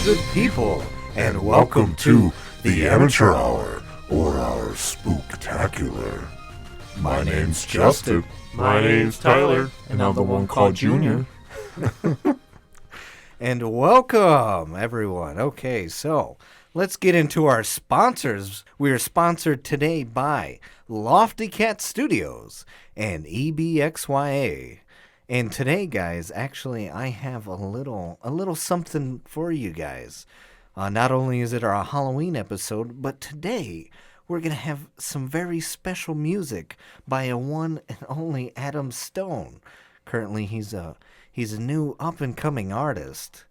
good people, and welcome to the Amateur Hour, or our Spooktacular. My name's Justin. My name's Tyler. And I'm the one called Junior. And welcome, everyone. Okay, so let's get into our sponsors. We are sponsored today by Lofty Cat Studios and EBXYA. And today, guys, actually, I have a little something for you guys. Not only is it our Halloween episode, but today we're going to have some very special music by a one and only Adam Stone. Currently, he's a new up-and-coming artist,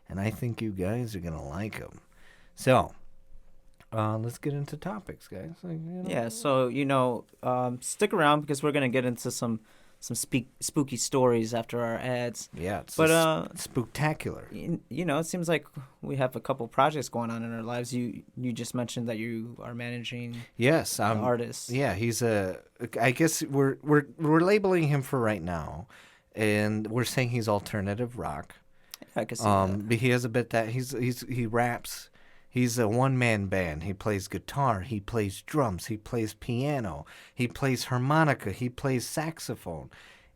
and I think you guys are going to like him. So, let's get into topics, guys. Yeah, so, stick around because we're going to get into some spooky stories after our ads. Yeah, it's spooktacular. It seems like we have a couple projects going on in our lives. You just mentioned that you are managing an artist. Yeah, I guess we're labeling him for right now, and we're saying he's alternative rock. I can see that. But he has a bit that he raps. He's a one-man band. He plays guitar. He plays drums. He plays piano. He plays harmonica. He plays saxophone.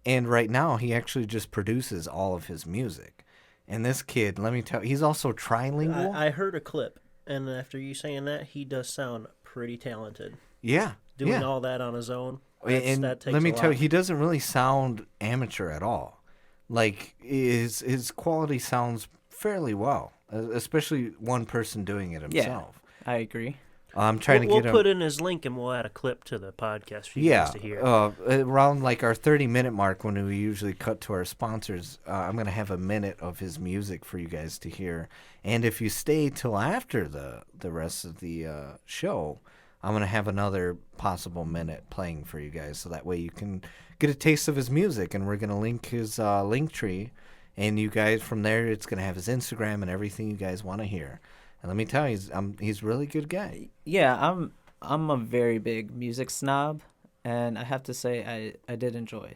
And right now, he actually just produces all of his music. And this kid, let me tell you, he's also trilingual. I heard a clip, and after you saying that, he does sound pretty talented. Yeah. Doing all that on his own. And that takes let me a tell lot. you, he doesn't really sound amateur at all. Like, his quality sounds fairly well. Especially one person doing it himself. Yeah, I agree. I'm trying to get him. We'll put in his link and we'll add a clip to the podcast for you guys to hear. Around like our 30-minute mark when we usually cut to our sponsors, I'm going to have a minute of his music for you guys to hear. And if you stay till after the rest of the show, I'm going to have another possible minute playing for you guys. So that way you can get a taste of his music. And we're going to link his link tree. And you guys, from there, it's going to have his Instagram and everything you guys want to hear. And let me tell you, he's a really good guy. Yeah, I'm a very big music snob, and I have to say I did enjoy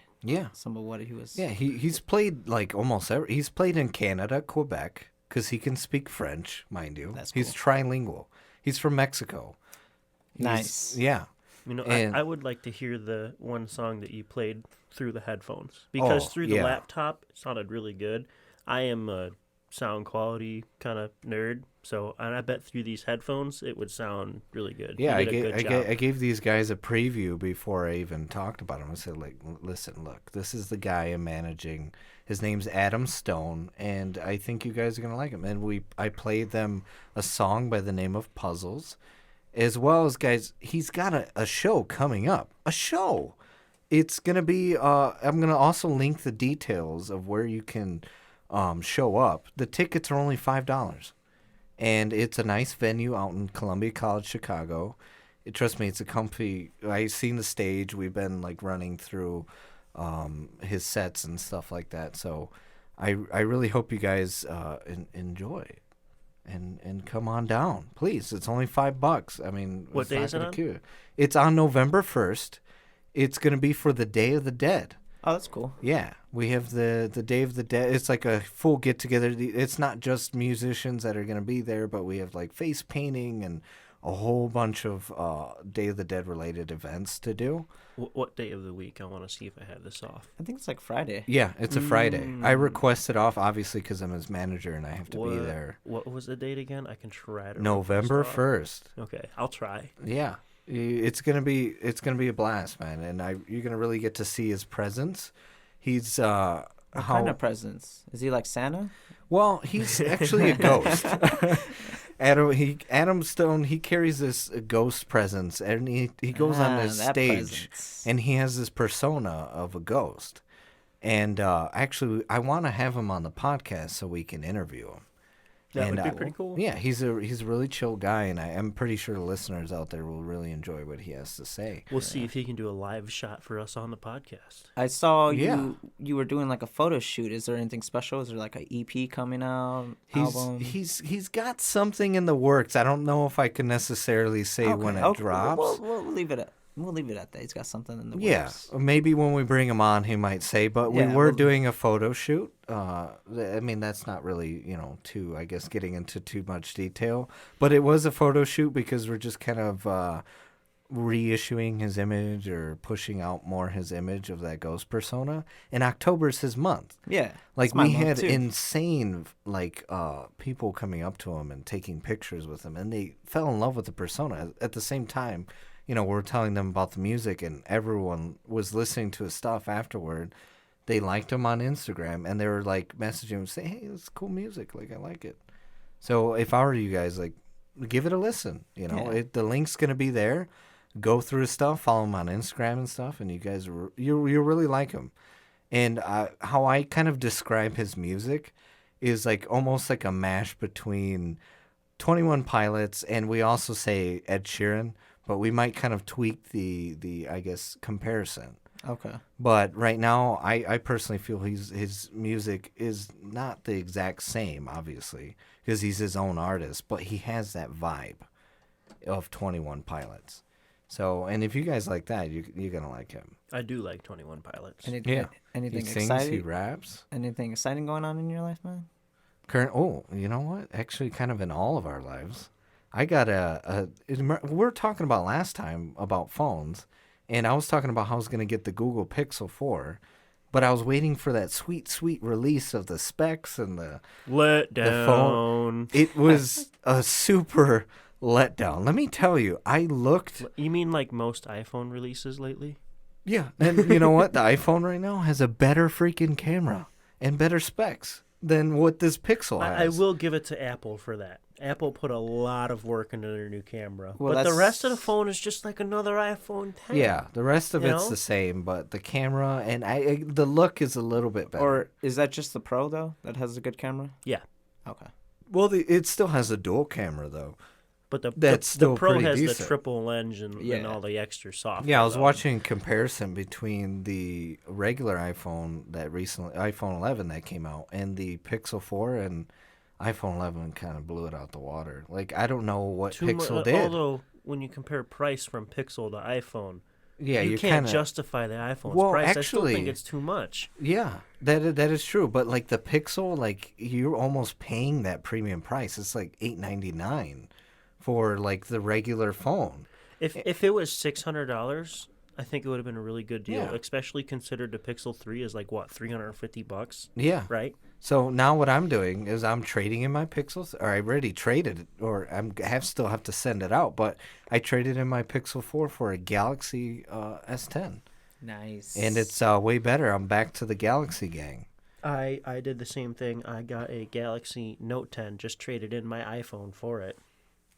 some of what he was. Yeah, he's played like almost every. He's played in Canada, Quebec, because he can speak French, mind you. That's cool. He's trilingual. He's from Mexico. Nice. Yeah. I would like to hear the one song that you played through the headphones. Because through the laptop, it sounded really good. I am a sound quality kind of nerd, and I bet through these headphones, it would sound really good. Yeah, I gave these guys a preview before I even talked about him. I said, listen, look, this is the guy I'm managing. His name's Adam Stone, and I think you guys are going to like him. And I played them a song by the name of Puzzles. As well as, guys, he's got a show coming up. A show. It's going to be, I'm going to also link the details of where you can show up. The tickets are only $5. And it's a nice venue out in Columbia College, Chicago. Trust me, it's a comfy, I've seen the stage. We've been, running through his sets and stuff like that. So I really hope you guys enjoy it. And come on down, please. It's only $5. I mean, what day is it on? It's on November 1st. It's going to be for the Day of the Dead. Oh, that's cool. Yeah, we have the Day of the Dead. It's like a full get together. It's not just musicians that are going to be there, but we have face painting and a whole bunch of Day of the Dead related events to do. What day of the week? I want to see if I have this off. I think it's Friday. Yeah, it's a Friday. I requested off, obviously, because I'm his manager and I have to be there. What was the date again? I can try to. November 1st. Okay, I'll try. Yeah, it's gonna be a blast, man, and you're gonna really get to see his presence. He's What kind of presence? Is he like Santa? Well, he's actually a ghost. Adam Stone, he carries this ghost presence, and he goes on this stage, and he has this persona of a ghost. And actually, I want to have him on the podcast so we can interview him. That would be pretty cool. Yeah, he's a really chill guy, and I'm pretty sure the listeners out there will really enjoy what he has to say. We'll see if he can do a live shot for us on the podcast. I saw you were doing a photo shoot. Is there anything special? Is there an EP coming out? Album? He's got something in the works. I don't know if I can necessarily say when it drops. We'll leave it at. we'll leave it at that. He's got something in the works. Maybe when we bring him on, he might say. But we were doing a photo shoot. I mean, that's not really, too, I guess, getting into too much detail. But it was a photo shoot because we're just kind of reissuing his image or pushing out more his image of that ghost persona. And October's his month. Yeah. Like, we had insane, people coming up to him and taking pictures with him. And they fell in love with the persona. At the same time, we're telling them about the music, and everyone was listening to his stuff afterward. They liked him on Instagram, and they were, messaging him, saying, hey, it's cool music. I like it. So if I were you guys, give it a listen. The link's going to be there. Go through his stuff, follow him on Instagram and stuff, and you guys, you really like him. And how I kind of describe his music is almost like a mash between 21 Pilots, and we also say Ed Sheeran, but we might kind of tweak the I guess, comparison. Okay. But right now, I personally feel his music is not the exact same, obviously, because he's his own artist, but he has that vibe of 21 Pilots. So, and if you guys like that, you're going to like him. I do like 21 Pilots. Anything he sings, exciting? He raps. Anything exciting going on in your life, man? You know what? Actually, kind of in all of our lives. I got we were talking about last time about phones, and I was talking about how I was going to get the Google Pixel 4, but I was waiting for that sweet, sweet release of the specs and the phone. It was a super letdown. Let me tell you, I looked. You mean like most iPhone releases lately? Yeah, and you know what? The iPhone right now has a better freaking camera and better specs than what this Pixel has. I will give it to Apple for that. Apple put a lot of work into their new camera. Well, but the rest of the phone is just like another iPhone 10. Yeah, the rest of it's the same, but the camera and the look is a little bit better. Or is that just the Pro, though, that has a good camera? Yeah. Okay. Well, it still has a dual camera, though. But the Pro has decent. The triple lens and all the extra software. Yeah, I was watching a comparison between the regular iPhone iPhone 11 that came out, and the Pixel 4, and iPhone 11 kind of blew it out the water. I don't know what Pixel did. Although, when you compare price from Pixel to iPhone, you can't kinda justify the iPhone's price. Actually, I still think it's too much. Yeah, that is true. But the Pixel, you're almost paying that premium price. It's $899 for the regular phone. If it was $600, I think it would have been a really good deal, especially considered the Pixel 3 is $350. Yeah. Right? So now what I'm doing is I'm trading in my Pixel, or I already traded it, or still have to send it out, but I traded in my Pixel 4 for a Galaxy S10. Nice. And it's way better. I'm back to the Galaxy gang. I did the same thing. I got a Galaxy Note 10, just traded in my iPhone for it.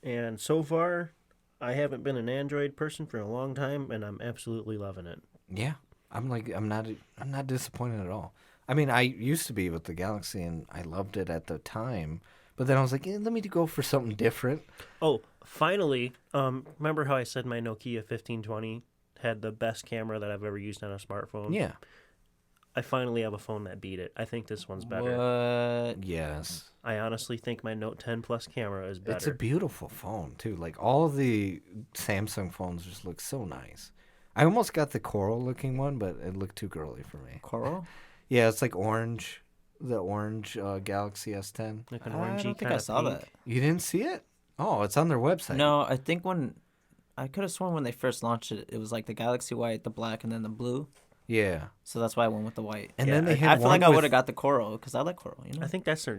And so far, I haven't been an Android person for a long time, and I'm absolutely loving it. Yeah, I'm not disappointed at all. I mean, I used to be with the Galaxy, and I loved it at the time. But then I was like, let me go for something different. Oh, finally, remember how I said my Nokia 1520 had the best camera that I've ever used on a smartphone? Yeah. I finally have a phone that beat it. I think this one's better. What? Yes. I honestly think my Note 10 Plus camera is better. It's a beautiful phone, too. all of the Samsung phones just look so nice. I almost got the coral-looking one, but it looked too girly for me. Coral? Yeah, it's orange. The orange Galaxy S10. Like an orangey I don't think I saw that. You didn't see it? Oh, it's on their website. No, I think I could have sworn when they first launched it, it was the Galaxy White, the black, and then the blue. Yeah. So that's why I went with the white. And then they had I feel like I would have got the coral because I like coral. I think that's their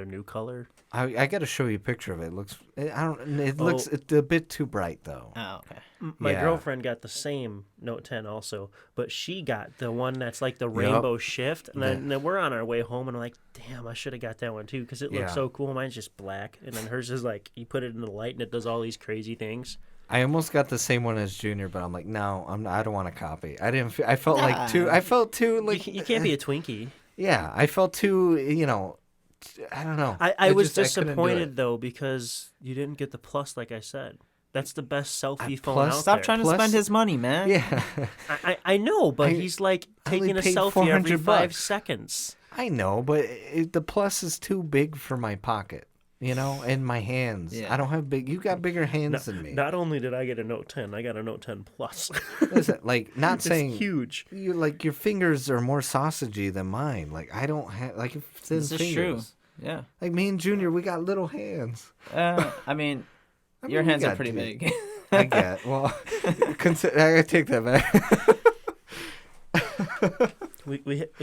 new color. I got to show you a picture of it. It looks. It's a bit too bright though. Oh, okay. My girlfriend got the same Note 10 also, but she got the one that's the rainbow shift. And then we're on our way home, and I'm like, damn, I should have got that one too because it looks so cool. Mine's just black, and then hers is you put it in the light and it does all these crazy things. I almost got the same one as Junior, but I'm like, no, I don't want to copy. I felt too. I felt too You can't be a Twinkie. Yeah, I felt too. I don't know. I was disappointed though because you didn't get the Plus, like I said. That's the best selfie phone out there. Stop trying to spend his money, man. Yeah. I know, but he's taking a selfie every 5 seconds. I know, but the Plus is too big for my pocket. You know, and my hands. Yeah. I don't have big. You got bigger hands than me. Not only did I get a Note 10, I got a Note 10 Plus. Listen, like not saying huge. You like your fingers are more sausagey than mine. Like I don't have like thin this fingers. Is true. Yeah. Like me and Junior, we got little hands. I mean your hands are pretty big. I get. Well, I gotta take that back.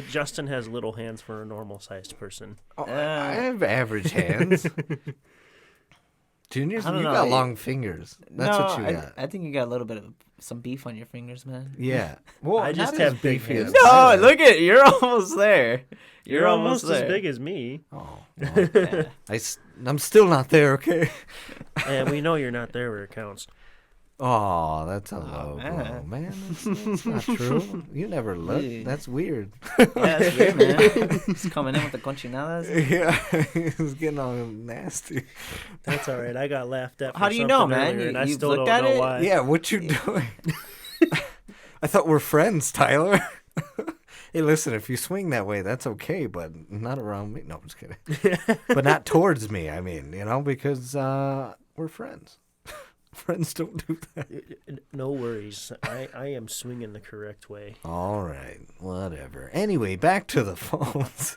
Justin has little hands for a normal-sized person. Oh, I have average hands. Junior, you got long fingers. That's what you got. I think you got a little bit of some beef on your fingers, man. Yeah. Well, I just have big hands. No, look at you're almost there. You're almost as big as me. Oh, well, yeah. I'm still not there. Okay. And we know you're not there where it counts. Oh, that's a low blow, man. That's not true. You never look. Yeah. That's weird. Yeah, that's weird, man. He's coming in with the conchinadas. Yeah, he's getting all nasty. That's all right. I got laughed at. How do you know, man? And I still don't know why. Yeah, what you doing? I thought we're friends, Tyler. Hey, listen, if you swing that way, that's okay, but not around me. No, I'm just kidding. But not towards me, I mean, because we're friends. Friends don't do that. No worries. I am swinging the correct way. All right. Whatever. Anyway, back to the phones.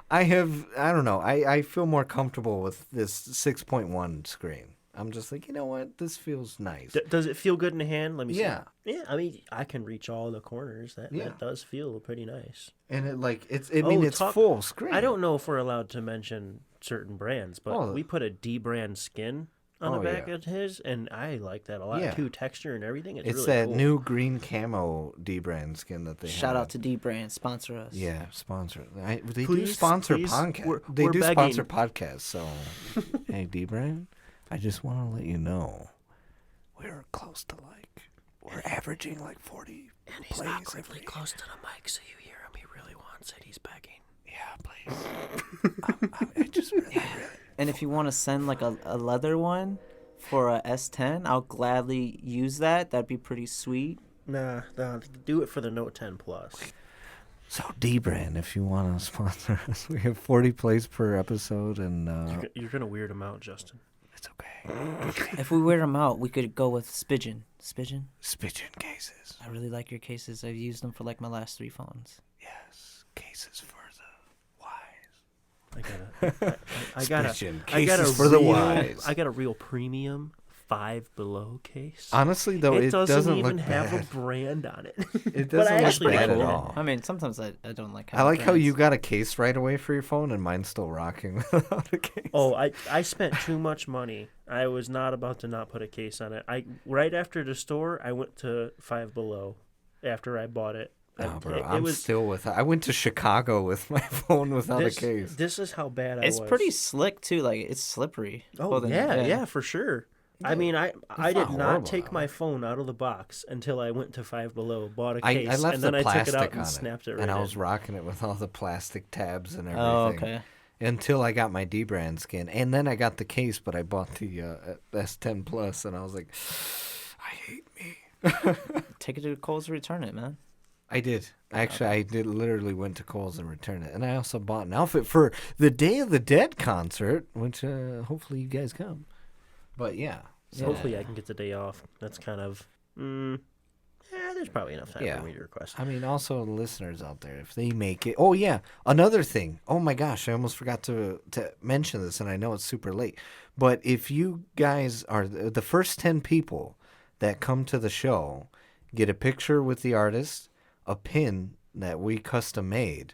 I don't know. I feel more comfortable with this 6.1 screen. I'm just like, you know what? This feels nice. Does it feel good in the hand? Let me see. Yeah. Yeah, I mean, I can reach all the corners. That does feel pretty nice. And it's full screen. I don't know if we're allowed to mention certain brands, but we put a D brand skin on the back of his, and I like that a lot too. Texture and everything. It's really that cool. new green camo D brand skin that they Shout out to D brand, sponsor us. Yeah, sponsor. They do sponsor podcasts. They do sponsor podcasts. So, hey, D brand, I just want to let you know we're close to we're averaging 40. And he's awkwardly close to the mic, so you hear him. He really wants it. He's begging. Yeah, please. I just really. And if you want to send a leather one for a S10, I'll gladly use that. That'd be pretty sweet. Nah, do it for the Note 10 Plus. So D-Brand, if you want to sponsor us, we have 40 plays per episode, and you're gonna weird them out, Justin. It's okay. If we wear them out, we could go with Spidgen. Spidgen cases. I really like your cases. I've used them for my last 3 phones. Yes, cases for the wise. I got a real premium 5 Below case. Honestly, though, it doesn't even look have bad. a brand on it. It doesn't look bad at all. I mean, sometimes I don't like. I like how you got a case right away for your phone, and mine's still rocking without a case. Oh, I spent too much money. I was not about to not put a case on it. Right after the store, I went to 5 Below after I bought it. No, bro, I went to Chicago with my phone without a case. This is how bad I was. It's pretty slick too. It's slippery. Oh yeah, for sure. I mean, I did not take my phone out of the box until I went to 5 Below, bought a case, I left and then the I took it out plastic and snapped it right and I in. was rocking it with all the plastic tabs and everything. Oh, okay. Until I got my D-brand skin, and then I got the case, but I bought the S10 Plus, and I was like, I hate me. Take it to Kohl's and return it, man. I did. Actually, I literally went to Kohl's and returned it. And I also bought an outfit for the Day of the Dead concert, which hopefully you guys come. But yeah. So hopefully I can get the day off. That's kind of, there's probably enough time for me to request. I mean, also the listeners out there, if they make it. Oh, yeah. Another thing. Oh, my gosh. I almost forgot to mention this, and I know it's super late. But if you guys are the first 10 people that come to the show, get a picture with the artist, a pin that we custom made.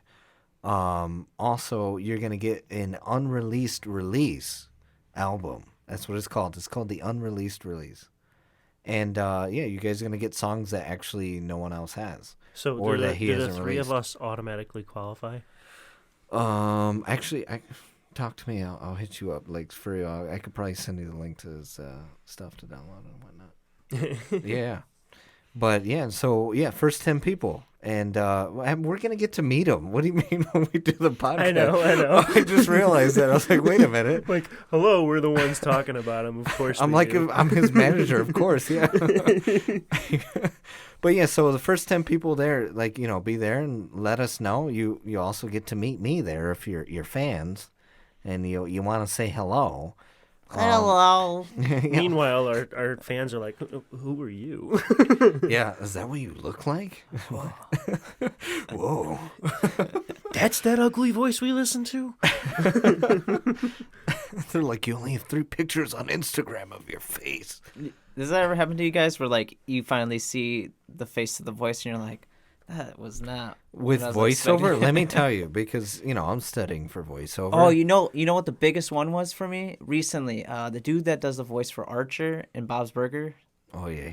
Also, you're going to get an unreleased release album. That's what it's called. It's called the unreleased release. And, you guys are going to get songs that actually no one else has. So or that he hasn't the 3 released. of us automatically qualify? Actually, talk to me. I'll hit you up. For I could probably send you the link to his stuff to download and whatnot. Yeah. But, first 10 people. And we're going to get to meet him. What do you mean when we do the podcast? I know. I just realized that. I was like, wait a minute. Hello, we're the ones talking about him. Of course I'm his manager, of course, yeah. But, so the first 10 people there, be there and let us know. You also get to meet me there if you're fans. and you want to say hello. Hello. Meanwhile, our fans are like, "Who are you?" Yeah, is that what you look like? Whoa. That's that ugly voice we listen to? They're like, you only have 3 pictures on Instagram of your face. Does that ever happen to you guys where, like, you finally see the face of the voice and you're like, that was not... With voiceover? Let me tell you, because, I'm studying for voiceover. Oh, you know what the biggest one was for me recently? The dude that does the voice for Archer in Bob's Burger. Oh, yeah,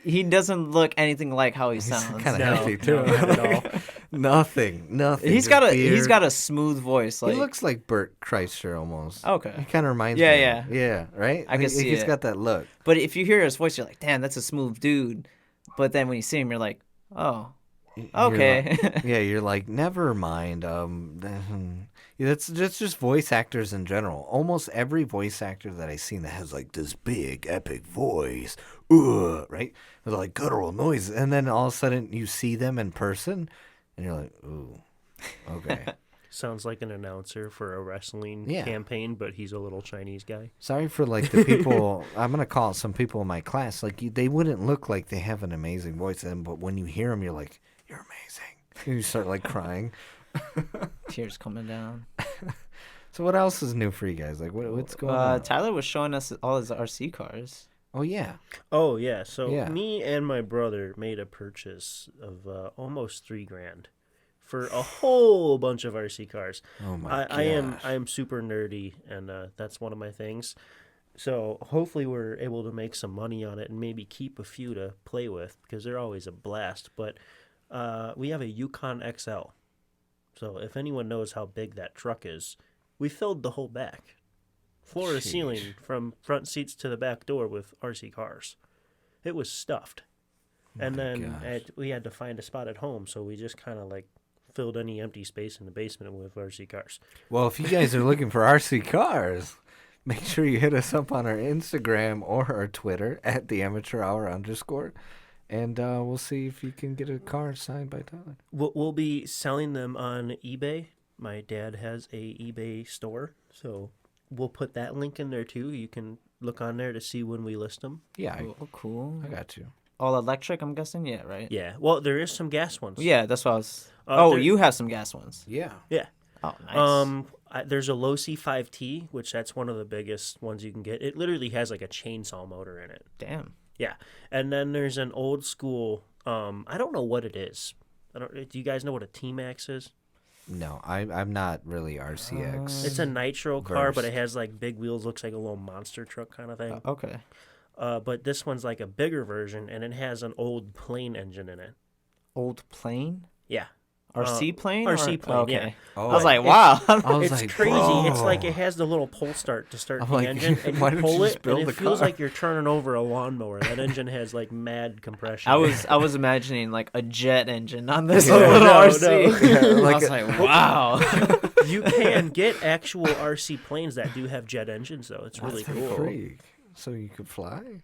he doesn't look anything like how he sounds. Kind of hefty, too. No, not at all. Nothing. He's got a smooth voice. He looks like Bert Kreischer almost. Okay. He kind of reminds me. Yeah, right? I can see He's got that look. But if you hear his voice, you're like, damn, that's a smooth dude. But then when you see him, you're like, oh, okay. You're like, never mind. That's just voice actors in general. Almost every voice actor that I've seen that has like this big epic voice, right? With like guttural noise, and then all of a sudden you see them in person, and you're like, ooh, okay. Sounds like an announcer for a wrestling campaign, but he's a little Chinese guy. Sorry for like the people. I'm gonna call it some people in my class. Like they wouldn't look like they have an amazing voice, but when you hear them, you're like, you're amazing. And you start like crying. Tears coming down. So what else is new for you guys? Like what's going on? Tyler was showing us all his RC cars. Oh yeah. So me and my brother made a purchase of almost $3,000 for a whole bunch of RC cars. Oh my! I am super nerdy, and that's one of my things. So hopefully we're able to make some money on it and maybe keep a few to play with because they're always a blast. But we have a Yukon XL. So if anyone knows how big that truck is, we filled the whole back. Floor to ceiling from front seats to the back door with RC cars. It was stuffed. And then we had to find a spot at home, so we just kind of like filled any empty space in the basement with RC cars. Well, if you guys are looking for RC cars, make sure you hit us up on our Instagram or our Twitter at @theamateurhour_. And we'll see if you can get a car signed by Tyler. We'll be selling them on eBay. My dad has a eBay store, so we'll put that link in there too. You can look on there to see when we list them. Yeah. Cool. I got you. All electric, I'm guessing? Yeah, right? Yeah. Well, there is some gas ones. Yeah, that's what I was... you have some gas ones. Yeah. Yeah. Oh, nice. There's a Losi 5T, which that's one of the biggest ones you can get. It literally has like a chainsaw motor in it. Damn. Yeah. And then there's an old school, I don't know what it is. Do you guys know what a T-Max is? No, I'm not really RCX. It's a nitro car, but it has like big wheels, looks like a little monster truck kind of thing. Okay. But this one's like a bigger version, and it has an old plane engine in it. Old plane? Yeah. RC plane? RC plane, okay. yeah. Oh, I was like, wow. It's crazy. Bro. It's like it has the little pull start to start the engine, and why you don't you pull just it, build and the it feels car? like you're turning over a lawnmower. That engine has like mad compression. I was imagining like a jet engine on this Yeah. little No, RC. no. Yeah, I was like, wow. You can get actual RC planes that do have jet engines, though. It's really That's cool. freak. So you could fly?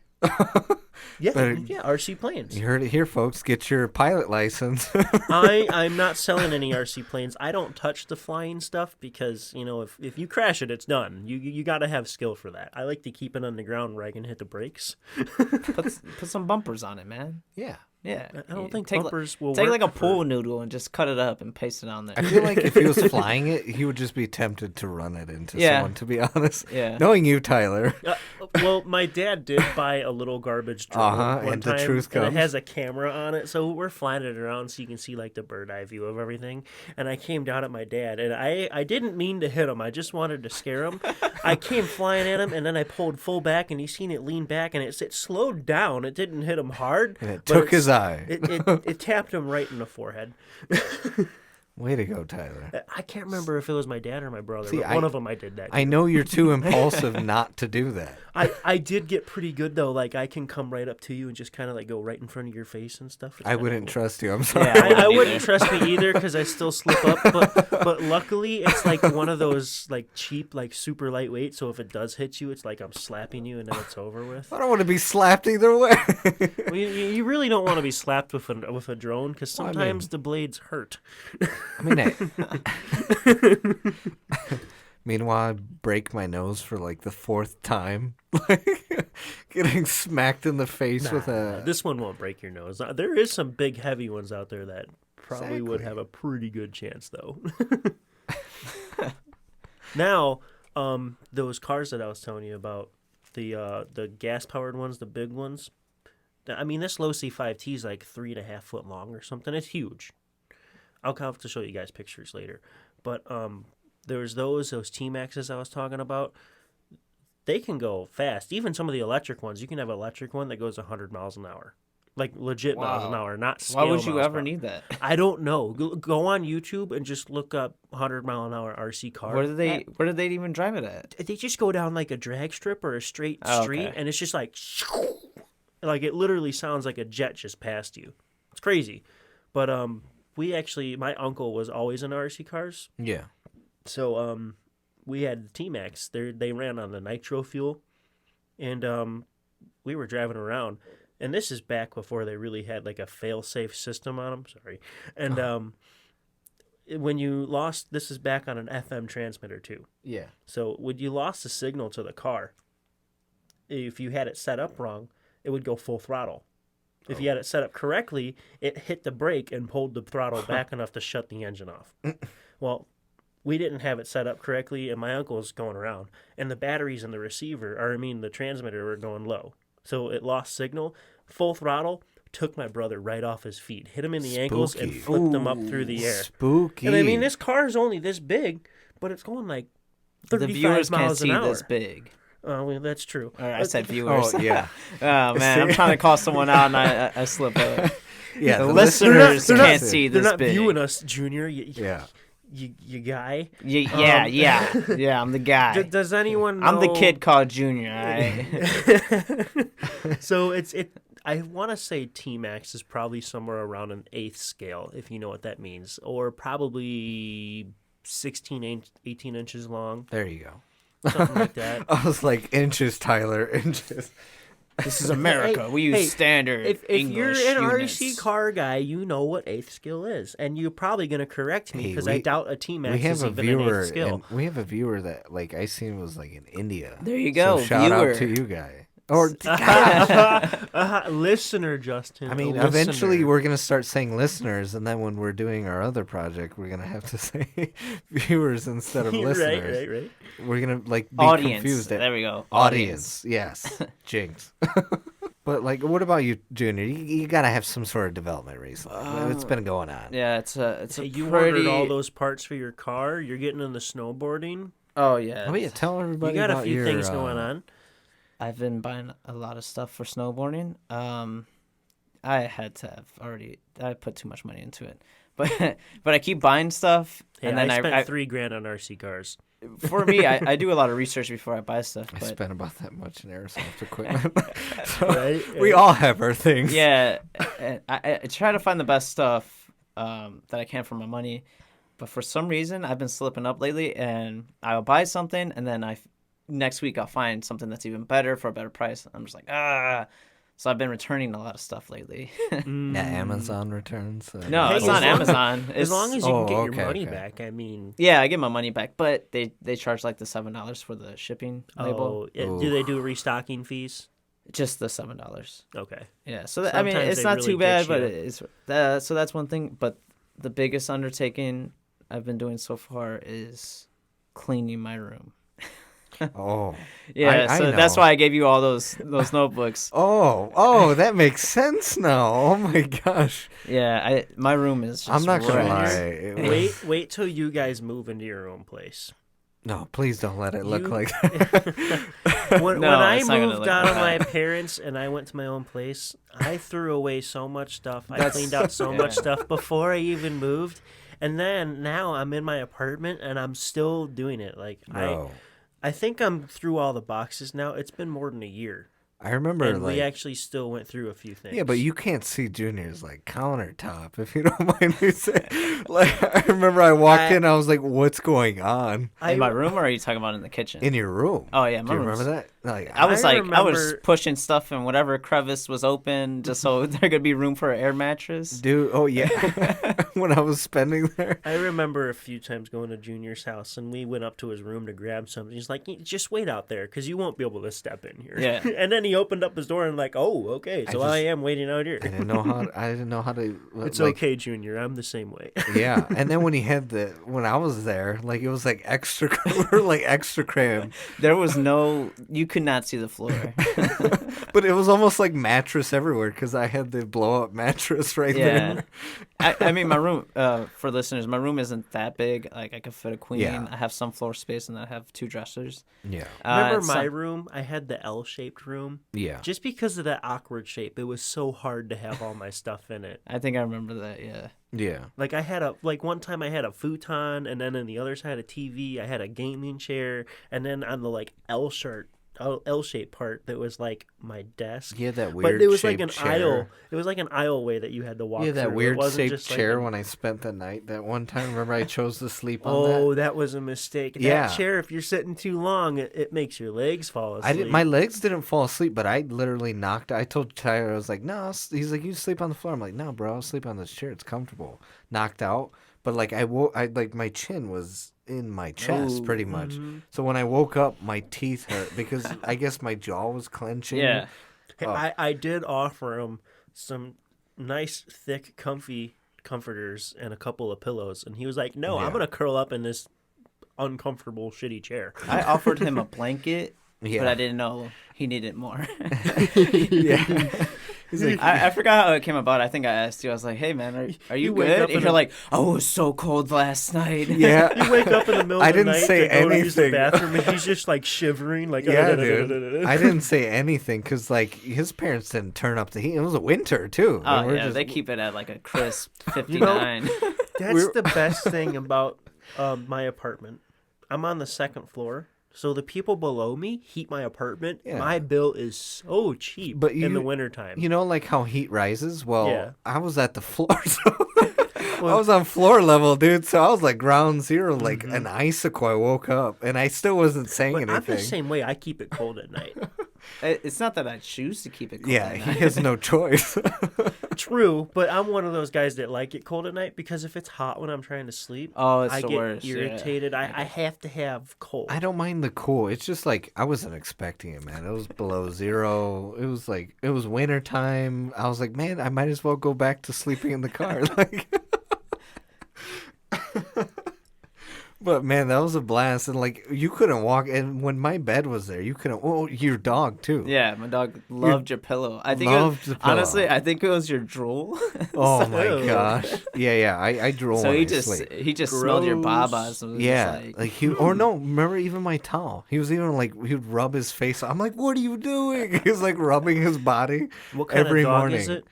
Yeah, But- yeah, RC planes. You heard it here, folks. Get your pilot license. I'm not selling any RC planes. I don't touch the flying stuff because, if you crash it, it's done. You got to have skill for that. I like to keep it on the ground where I can hit the brakes. Put some bumpers on it, man. Yeah. Yeah. I don't think take bumpers will Take work like a for- pool noodle and just cut it up and paste it on there. I feel like if he was flying it, he would just be tempted to run it into someone, to be honest. Yeah. Knowing you, Tyler. Well, my dad did buy a little garbage drone one and the time, truth and comes. it has a camera on it, so we're flying it around so you can see like the bird eye view of everything. And I came down at my dad, and I didn't mean to hit him. I just wanted to scare him. I came flying at him, and then I pulled full back, and he seen it lean back, and it slowed down. It didn't hit him hard. And it but took his eye. It tapped him right in the forehead. Way to go, Tyler. I can't remember if it was my dad or my brother, See, but one of them I did that. I know you're too impulsive not to do that. I did get pretty good, though. Like, I can come right up to you and just kind of, like, go right in front of your face and stuff. It's I kinda wouldn't cool. trust you. I'm sorry. Yeah. I wouldn't trust me either because I still slip up. But luckily, it's, like, one of those, like, cheap, like, super lightweight. So if it does hit you, it's like I'm slapping you and then it's over with. I don't want to be slapped either way. Well, you really don't want to be slapped with a drone because Well, I sometimes mean- the blades hurt. I mean, Meanwhile, I break my nose for like the 4th time. Like getting smacked in the face with a... This one won't break your nose. There is some big, heavy ones out there that probably would have a pretty good chance, though. Now, those cars that I was telling you about, the gas-powered ones, the big ones, I mean, this low C5T is like 3.5 foot long or something. It's huge. I'll have to show you guys pictures later. But there's those T-Maxes I was talking about. They can go fast. Even some of the electric ones. You can have an electric one that goes 100 miles an hour. Like legit miles an hour, not scale. Why would you ever need that? I don't know. Go on YouTube and just look up 100 mile an hour RC car. Where do they even drive it at? They just go down like a drag strip or a straight street, and it's just like it literally sounds like a jet just passed you. It's crazy. But my uncle was always in RC cars. Yeah. So we had the T-Max. They ran on the nitro fuel, and we were driving around. And this is back before they really had like a fail-safe system on them. Sorry. And when you lost, this is back on an FM transmitter too. Yeah. So when you lost the signal to the car, if you had it set up wrong, it would go full throttle. If you had it set up correctly, it hit the brake and pulled the throttle back enough to shut the engine off. Well, we didn't have it set up correctly, and my uncle was going around, and the batteries in the the transmitter were going low. So it lost signal, full throttle, took my brother right off his feet, hit him in the ankles, and flipped him up through the air. Spooky. And I mean, this car is only this big, but it's going like 35 miles an hour. The viewers can't see this big. Oh, well, that's true. Or I said viewers. Oh, yeah. Oh, man, I'm trying to call someone out, and I slip up. Yeah, the listeners can't see this big. They're not viewing us, Junior. Yeah. You guy. Yeah, I'm the guy. Does anyone know? I'm the kid called Junior. Right? So I want to say T-Max is probably somewhere around an 1/8 scale, if you know what that means, or probably 18 inches long. There you go. Something like that. I was like, inches, Tyler, inches. This is America. We use standard if English you're an units. RC car guy, you know what 1/8 scale is, and you're probably going to correct me because I doubt a T-Max is even an 1/8 scale. We have a viewer that I seen was like in India. There you go, so shout out to you guy. Or listener, Justin. I mean, eventually we're gonna start saying listeners, and then when we're doing our other project, we're gonna have to say viewers instead of listeners. Right. We're gonna be audience. Confused. There we go. Audience. Yes. Jinx. But what about you, Junior? You gotta have some sort of development recently. It's been going on. Yeah, it's a you pretty... ordered all those parts for your car. You're getting into snowboarding. Oh yeah. Oh yeah. Tell everybody. You got about a few things going on. I've been buying a lot of stuff for snowboarding. I had to have already. I put too much money into it, but I keep buying stuff. Hey, and then I spent $3,000 on RC cars. For me, I do a lot of research before I buy stuff. I but... spent about that much in airsoft equipment. So right? We all have our things. Yeah, and I try to find the best stuff that I can for my money, but for some reason I've been slipping up lately, and I'll buy something, and then next week I'll find something that's even better for a better price. I'm just like, So I've been returning a lot of stuff lately. Yeah, Amazon returns. No, it's not Amazon. As long as you can get your money back, I mean. Yeah, I get my money back, but they charge like the $7 for the shipping label. Do they do restocking fees? Just the $7. Okay. Yeah, so I mean, it's not really too bad, but it's so that's one thing. But the biggest undertaking I've been doing so far is cleaning my room. Oh. Yeah, so that's why I gave you all those notebooks. Oh, that makes sense now. Oh my gosh. Yeah, my room is just I'm not going to lie. Wait till you guys move into your own place. No, please don't let it look like that. When I moved out of my parents and I went to my own place, I threw away so much stuff. I cleaned out so much stuff before I even moved. And then now I'm in my apartment and I'm still doing it. Like, I think I'm through all the boxes now. It's been more than a year. I remember, and like, we actually still went through a few things. yeah, but you can't see Junior's like countertop if you don't mind me saying. Like, I remember I walked in, I was like, "What's going on In my room, or are you talking about in the kitchen? in your room?" Oh yeah, Do my you room's- remember that? Like, I was I I was remember- pushing stuff in whatever crevice was open, just so there could be room for an air mattress. dude. Oh yeah, when I was spending there. I remember a few times going to Junior's house, and we went up to his room to grab something. He's like, "Just wait out there, because you won't be able to step in here." Yeah. And then he opened up his door and like, "Oh, okay, so I am waiting out here." I didn't know how to. It's like, okay, Junior. I'm the same way. Yeah, and then when I was there, like it was like extra, we were like extra crammed, There was you could not see the floor. but it was almost like mattress everywhere because I had the blow up mattress right Yeah. there. I mean, my room, for listeners, my room isn't that big. Like, I could fit a queen. Yeah. I have some floor space, and I have 2 dressers. Yeah, Remember and my some- room? I had the L-shaped room. yeah. Just because of that awkward shape, it was so hard to have all my stuff in it. I think I remember that, yeah. Yeah. Like one time I had a futon, and then on the other side a TV. I had a gaming chair, and then on the like L-shaped part that was like my desk. Yeah, that weird But it was like an shaped chair. aisle. It was like an aisleway that you had to walk Yeah, through. that It weird wasn't shaped just like chair a- when I spent the night that one time. Remember I chose to sleep on Oh, that? that was a mistake. Yeah. That chair, if you're sitting too long, it makes your legs fall asleep. My legs didn't fall asleep, but I literally knocked. I told Tyler, I was like, no. He's like, you sleep on the floor. I'm like, no, bro, I'll sleep on this chair. It's comfortable. Knocked out, but like I like my chin was in my chest pretty much. So when I woke up, my teeth hurt because I guess my jaw was clenching. Yeah. Hey, Oh. I did offer him some nice, thick, comfy comforters and a couple of pillows, and he was like, no, Yeah. I'm going to curl up in this uncomfortable, shitty chair. I offered him a blanket, Yeah. but I didn't know he needed more. Yeah. He's like, I forgot how it came about. I think I asked you. I was like, "Hey, man, are you You wake good?" up And in you're a- like, "Oh, it was so cold last night." yeah. You wake up in the middle I of the didn't night say to go to use the anything. bathroom, and he's just like shivering, like Yeah, dude. I didn't say anything because like his parents didn't turn up the heat. It was a winter too. Oh And we're yeah, just- they keep it at like a crisp 59. That's the best thing about my apartment. I'm on the second floor, so the people below me heat my apartment. Yeah. My bill is so cheap But in the you- wintertime. You know, like how heat rises? Well, Yeah. I was at the floor, so I was on floor level, dude. So I was like ground zero, like an icicle. I woke up, and I still wasn't saying But I'm anything. the same way. I keep it cold at night. It's not that I choose to keep it cold. Yeah, at he night. has no choice. True, but I'm one of those guys that like it cold at night because if it's hot when I'm trying to sleep, Oh, it's I the get worst. yeah. irritated. I have to have cold. I don't mind the cool. It's just like I wasn't expecting it, man. It was below zero. It was like it was winter time. I was like, man, I might as well go back to sleeping in the car. Like, but man, that was a blast. And like you couldn't walk. And when my bed was there, you couldn't. Oh, your dog too. Yeah, my dog loved your pillow. I think Loved the pillow. honestly, I think it was your drool. Oh So- my gosh. Yeah. I drool. So when he I just sleep. he just smelled your Gross. babas. And was Yeah, just like he or no, remember even my towel. He was even like he'd rub his face. I'm like, what are you doing? He's like rubbing his body What kind every of dog morning. is it?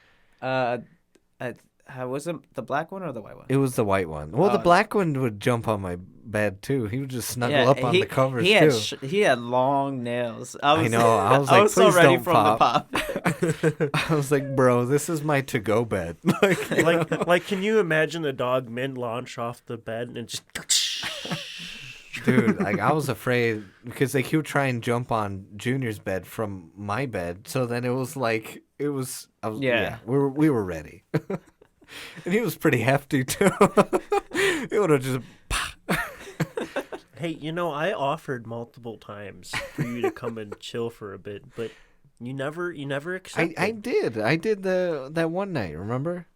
Was it the black one or the white one? It was the white one. Well, the Oh. black one would jump on my bed too. He would just snuggle up on the covers he had too. he had long nails. I know, I was like, so "Please ready don't from pop." the pop. I was like, bro, this is my to-go bed. Like, you know? Like, can you imagine a dog mid-launch off the bed and just... Dude, like I was afraid because like he would try and jump on Junior's bed from my bed. So then it was like Yeah. we were ready. And he was pretty hefty too. He would have just Hey, I offered multiple times for you to come and chill for a bit, but you never accepted. I did that one night, remember?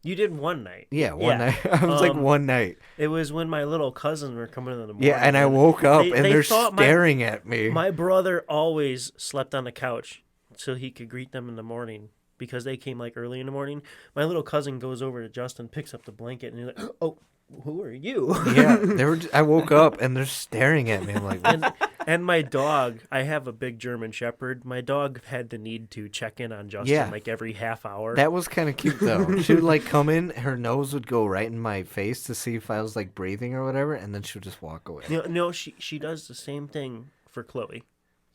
You did one night. Yeah, one night. I was like one night. It was when my little cousins were coming in the morning. Yeah, and I woke up They- and they they're thought staring at me. My brother always slept on the couch so he could greet them in the morning because they came like early in the morning. My little cousin goes over to Justin, picks up the blanket, and he's like, "Oh, who are you?" Yeah, I woke up and they're staring at me. I'm like, And my dog, I have a big German Shepherd. My dog had the need to check in on Justin Yeah. like every half hour. that was kind of cute though. She would like come in, her nose would go right in my face to see if I was like breathing or whatever, and then she would just walk away. No, she does the same thing for Chloe.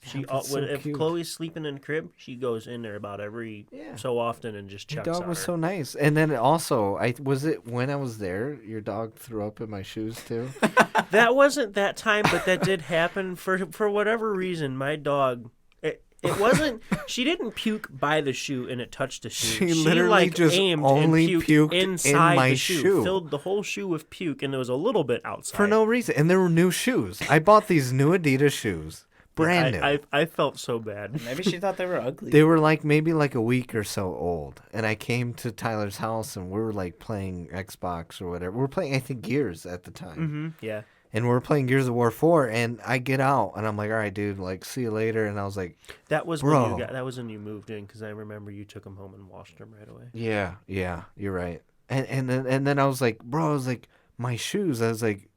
that's so if cute. Chloe's sleeping in the crib, she goes in there about every so often and just Your checks dog on was her. so nice. And then also, was it when I was there, your dog threw up in my shoes too? That wasn't that time, but that did happen for whatever reason. My dog, it wasn't. She didn't puke by the shoe and it touched the shoe. She literally like just aimed only and puked inside in my the shoe. filled the whole shoe with puke, and there was a little bit outside For no reason. And there were new shoes. I bought these new Adidas shoes. Brand new. I felt so bad. Maybe she thought they were ugly. They were like maybe like a week or so old. And I came to Tyler's house and we were like playing Xbox or whatever. We were playing, I think, Gears at the time. Mm-hmm. Yeah. And we were playing Gears of War 4, and I get out, and I'm like, all right, dude, like, see you later. And I was like, That was Bro. when you moved in, because I remember you took them home and washed them right away. yeah, you're right. And then I was like, bro, I was like, my shoes. I was like,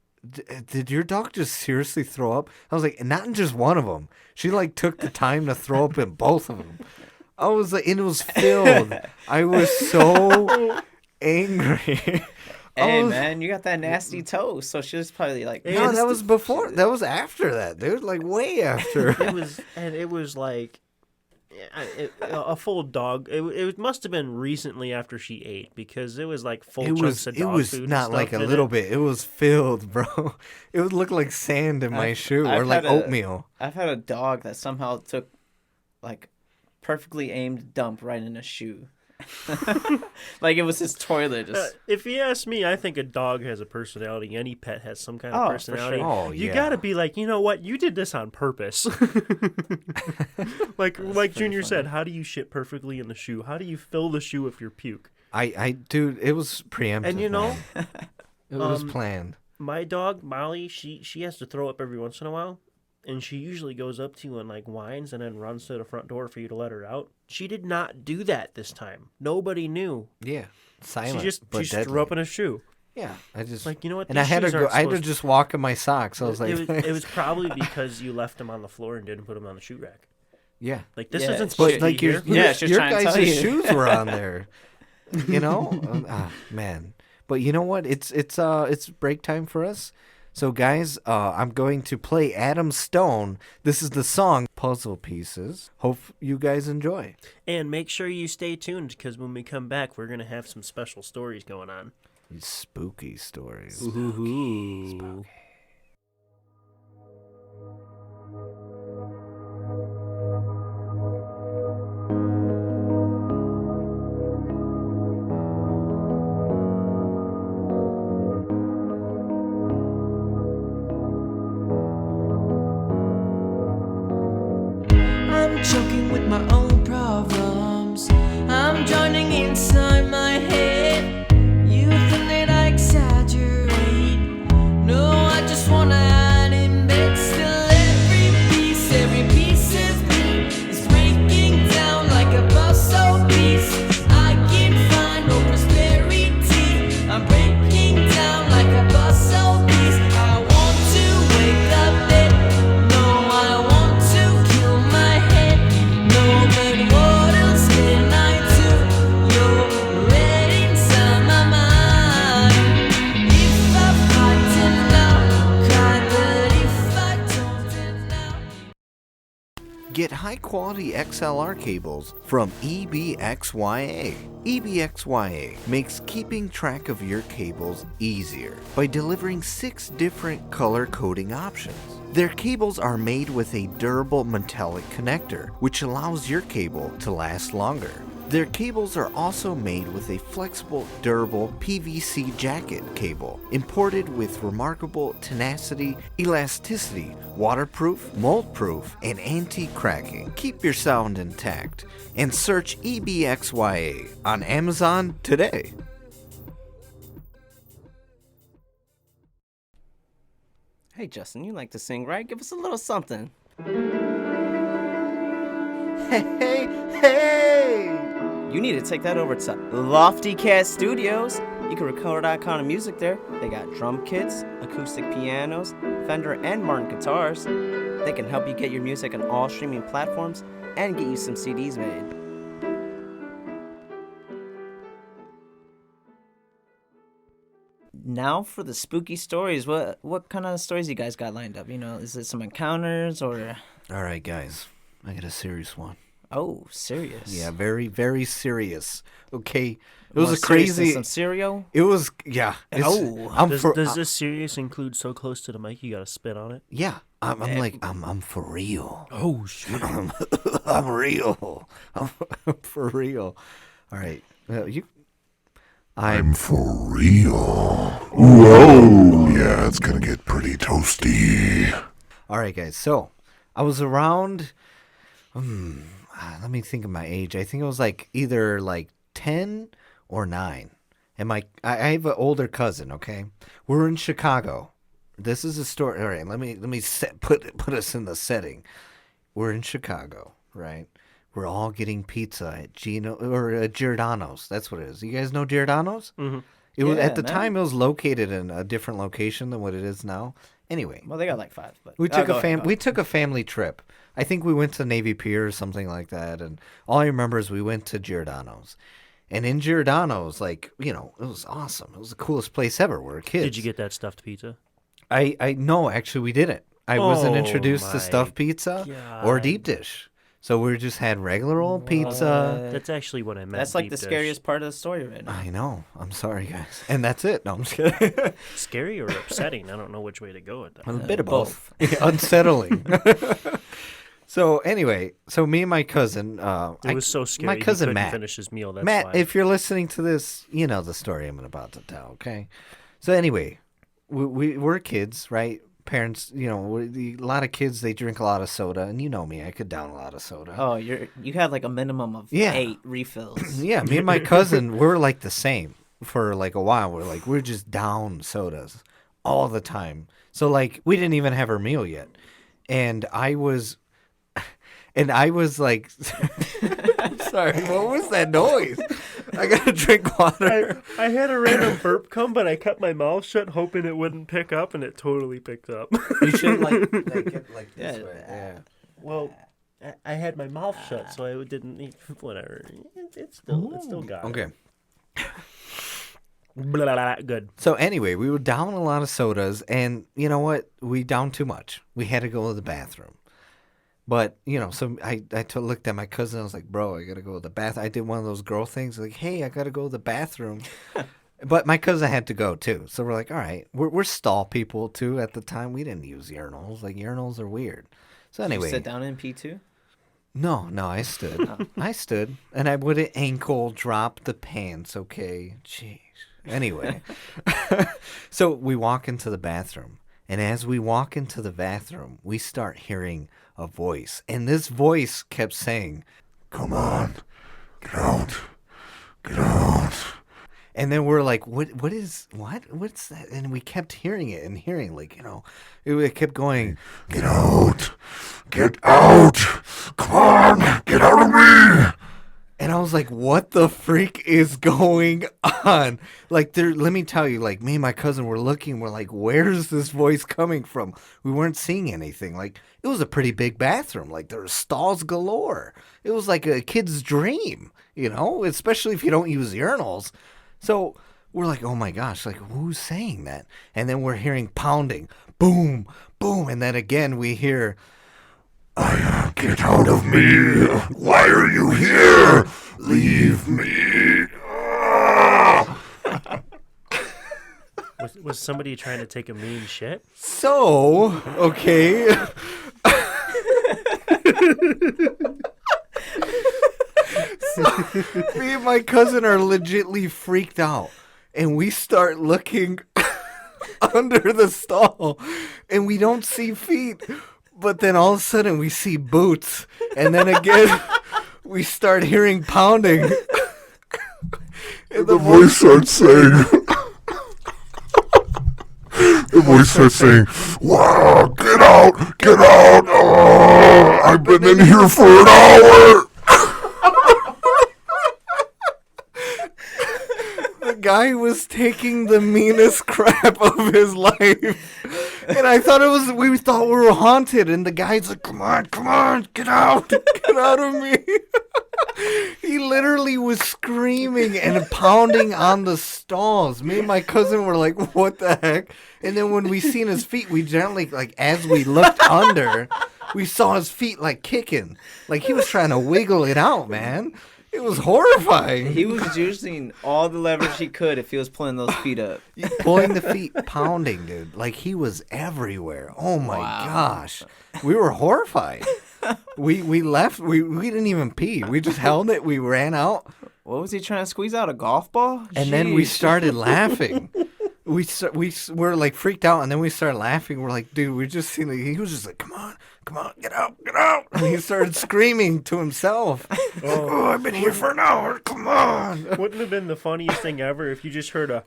did your dog just seriously throw up? I was like, not in just one of them. She like took the time to throw up in both of them. I was like, and it was filled. I was so angry. Hey, man, you got that nasty toe, so she was probably like... No, that was before. That was after that, dude. Like, way after. It was like a full dog. It must have been recently after she ate, because it was like full chunks of dog food. It was not like a little bit. It was filled, bro. It would look like sand in my shoe or like oatmeal. I've had a dog that somehow took, like, perfectly aimed dump right in a shoe. Like it was his toilet. If you ask me, I think a dog has a personality. Any pet has some kind of personality. For sure. Oh, You yeah. gotta be like, you know what? You did this on purpose. like Junior said, how do you shit perfectly in the shoe? How do you fill the shoe with your puke? Dude, it was preemptive. And you know, man. It was planned. my dog Molly, she has to throw up every once in a while, and she usually goes up to you and like whines and then runs to the front door for you to let her out. She did not do that this time. Nobody knew. Yeah, silent. She but just deadly. threw up in a shoe. Yeah, I just Like, you know what? and I These had to shoes go. aren't I had to supposed just walk in my socks. I was like, it was probably because you left them on the floor and didn't put them on the shoe rack. yeah. Like, this Yeah, isn't supposed But to like be your here. she's your trying to guys' tell you. shoes were on there, you know. Man, but you know what? It's break time for us. So guys, I'm going to play Adam Stone. This is the song Puzzle Pieces. Hope you guys enjoy. And make sure you stay tuned, because when we come back, we're going to have some special stories going on. These spooky stories. Ooh. I'm choking with my own problems. I'm drowning inside my head. You think that I exaggerate? No, I just wanna hide in bed. Still, every piece of me is breaking down like a puzzle piece. I can't find no prosperity. I'm breaking down like a puzzle piece. I want to wake up dead. No, I want to kill my head. No, but what else can I do? You're red inside my mind. If I fight and I'll cry, but if I don't, then I'll... Get high-quality XLR cables from EBXYA. EBXYA makes keeping track of your cables easier by delivering 6 different color coding options. Their cables are made with a durable metallic connector, which allows your cable to last longer. Their cables are also made with a flexible, durable PVC jacket cable, imported with remarkable tenacity, elasticity, waterproof, mold-proof, and anti-cracking. Keep your sound intact and search EBXYA on Amazon today. Hey, Justin, you like to sing, right? Give us a little something. Hey! You need to take that over to Lofty Cat Studios. You can record that kind of music there. They got drum kits, acoustic pianos, Fender and Martin guitars. They can help you get your music on all streaming platforms and get you some CDs made. Now for the spooky stories. What kind of stories you guys got lined up? You know, is it some encounters or... All right, guys. I got a serious one. Oh, serious. Yeah, very, very serious. Okay. It More was a serious than crazy. some cereal. It was, yeah. Does this serious include so close to the mic you gotta spit on it? Yeah. I'm for real. Oh shit! I'm real. I'm for real. All right. I'm for real. Whoa, yeah, it's gonna get pretty toasty. All right, guys. So I was around. Let me think of my age. I think it was like either like 10 or 9. And I have an older cousin. Okay, we're in Chicago. This is a story. All right, let me put us in the setting. We're in Chicago, right? We're all getting pizza at Giordano's. That's what it is. You guys know Giordano's? Mm-hmm. It was Yeah, at the man. time. It was located in a different location than what it is now. Anyway, Well, they got like 5. But we go took ahead. we took a family trip. I think we went to Navy Pier or something like that. And all I remember is we went to Giordano's. And in Giordano's, like, it was awesome. It was the coolest place ever. We were kids. Did you get that stuffed pizza? No, actually we didn't. I wasn't Oh introduced to my stuffed pizza or deep dish. So we just had regular old pizza. That's actually what I meant. That's like deep the dish. scariest part of the story right now. I know. I'm sorry, guys. And that's it. No, I'm just kidding. Scary or upsetting? I don't know which way to go with that. A bit of both. Unsettling. So anyway, me and my cousin. It was so scary. My cousin he couldn't Matt. finish his meal. That's Matt, why. if you're listening to this, you know the story I'm about to tell. Okay. So anyway, we're kids, right? Parents, a lot of kids, they drink a lot of soda, and you know me, I could down a lot of soda. Oh, you had like a minimum of Yeah. 8 refills. Yeah, me and my cousin, we're like the same for like a while. We're just down sodas all the time. So like we didn't even have our meal yet, and I was like, I'm sorry, what was that noise? I gotta drink water. I had a random burp come, but I kept my mouth shut, hoping it wouldn't pick up, and it totally picked up. You should like this Yeah. way. Yeah. Well, I had my mouth shut, so I didn't need whatever. It's still got it. Okay. Blah, blah, blah, good. So anyway, we were down a lot of sodas, and you know what? We downed too much. We had to go to the bathroom. But, so I looked at my cousin. I was like, bro, I got to go to the bathroom. I did one of those girl things. Like, hey, I got to go to the bathroom. But my cousin had to go, too. So we're like, all right. We're stall people, too, at the time. We didn't use urinals. Like, urinals are weird. So anyway. You sit down in P2? No, I stood. I stood. And I would ankle drop the pants, okay? Jeez. Anyway. So we walk into the bathroom. And as we walk into the bathroom, we start hearing a voice. And this voice kept saying, Come on, get out, get out. and then we're like, what's that? And we kept hearing it and hearing, like, it kept going, Get out, get out. Come on, get out of me. and I was like, what the freak is going on? Like, let me tell you, like, me and my cousin were looking, we're like, where's this voice coming from? We weren't seeing anything. Like, it was a pretty big bathroom. Like, there were stalls galore. It was like a kid's dream, especially if you don't use urinals. So we're like, oh my gosh, like, who's saying that? And then we're hearing pounding, boom, boom. And then again, we hear, Get out of me. Why are you here? Leave me. Was somebody trying to take a mean shit? so, okay. Me and my cousin are legitly freaked out. And we start looking under the stall. And we don't see feet. But then all of a sudden we see boots. And then again, we start hearing pounding. And The voice starts saying, wow, get out, get out. Oh, I've been in here for an hour. The guy was taking the meanest crap of his life. And we thought we were haunted. And the guy's like, come on, get out of me. He literally was screaming and pounding on the stalls. Me and my cousin were like, what the heck? And then when we seen his feet, we gently, like, as we looked under, we saw his feet like kicking, like he was trying to wiggle it out, man. It was horrifying. He was using all the leverage he could if he was pulling those feet up. Pulling the feet, pounding, dude. Like he was everywhere. Oh my gosh. We were horrified. We left. We didn't even pee. We just held it. We ran out. What was he trying to squeeze out? A golf ball? And then we Jeez. started laughing. We were like freaked out, and then we started laughing. We're like, dude, we just seen. He was just like, come on, get out. And he started screaming to himself. Oh, I've been here for an hour. Come on. Wouldn't have been the funniest thing ever if you just heard a.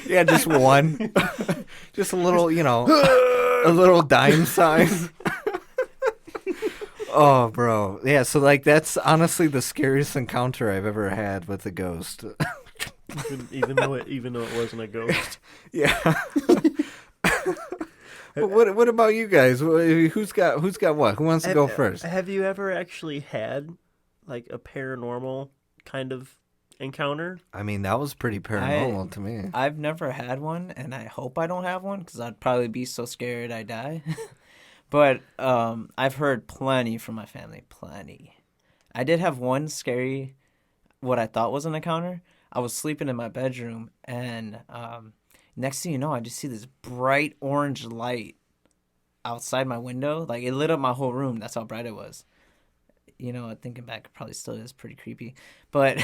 Yeah, just one, just a little, a little dime size. Oh, bro. Yeah, so like that's honestly the scariest encounter I've ever had with a ghost. even though it wasn't a ghost. Yeah. But what about you guys? Who's got what? Who wants to go first? Have you ever actually had like a paranormal kind of encounter? I mean, that was pretty paranormal to me. I've never had one, and I hope I don't have one because I'd probably be so scared I'd die. But I've heard plenty from my family, plenty. I did have one scary, what I thought was an encounter. I was sleeping in my bedroom, and next thing you know, I just see this bright orange light outside my window. Like, it lit up my whole room. That's how bright it was. Thinking back, it probably still is pretty creepy. But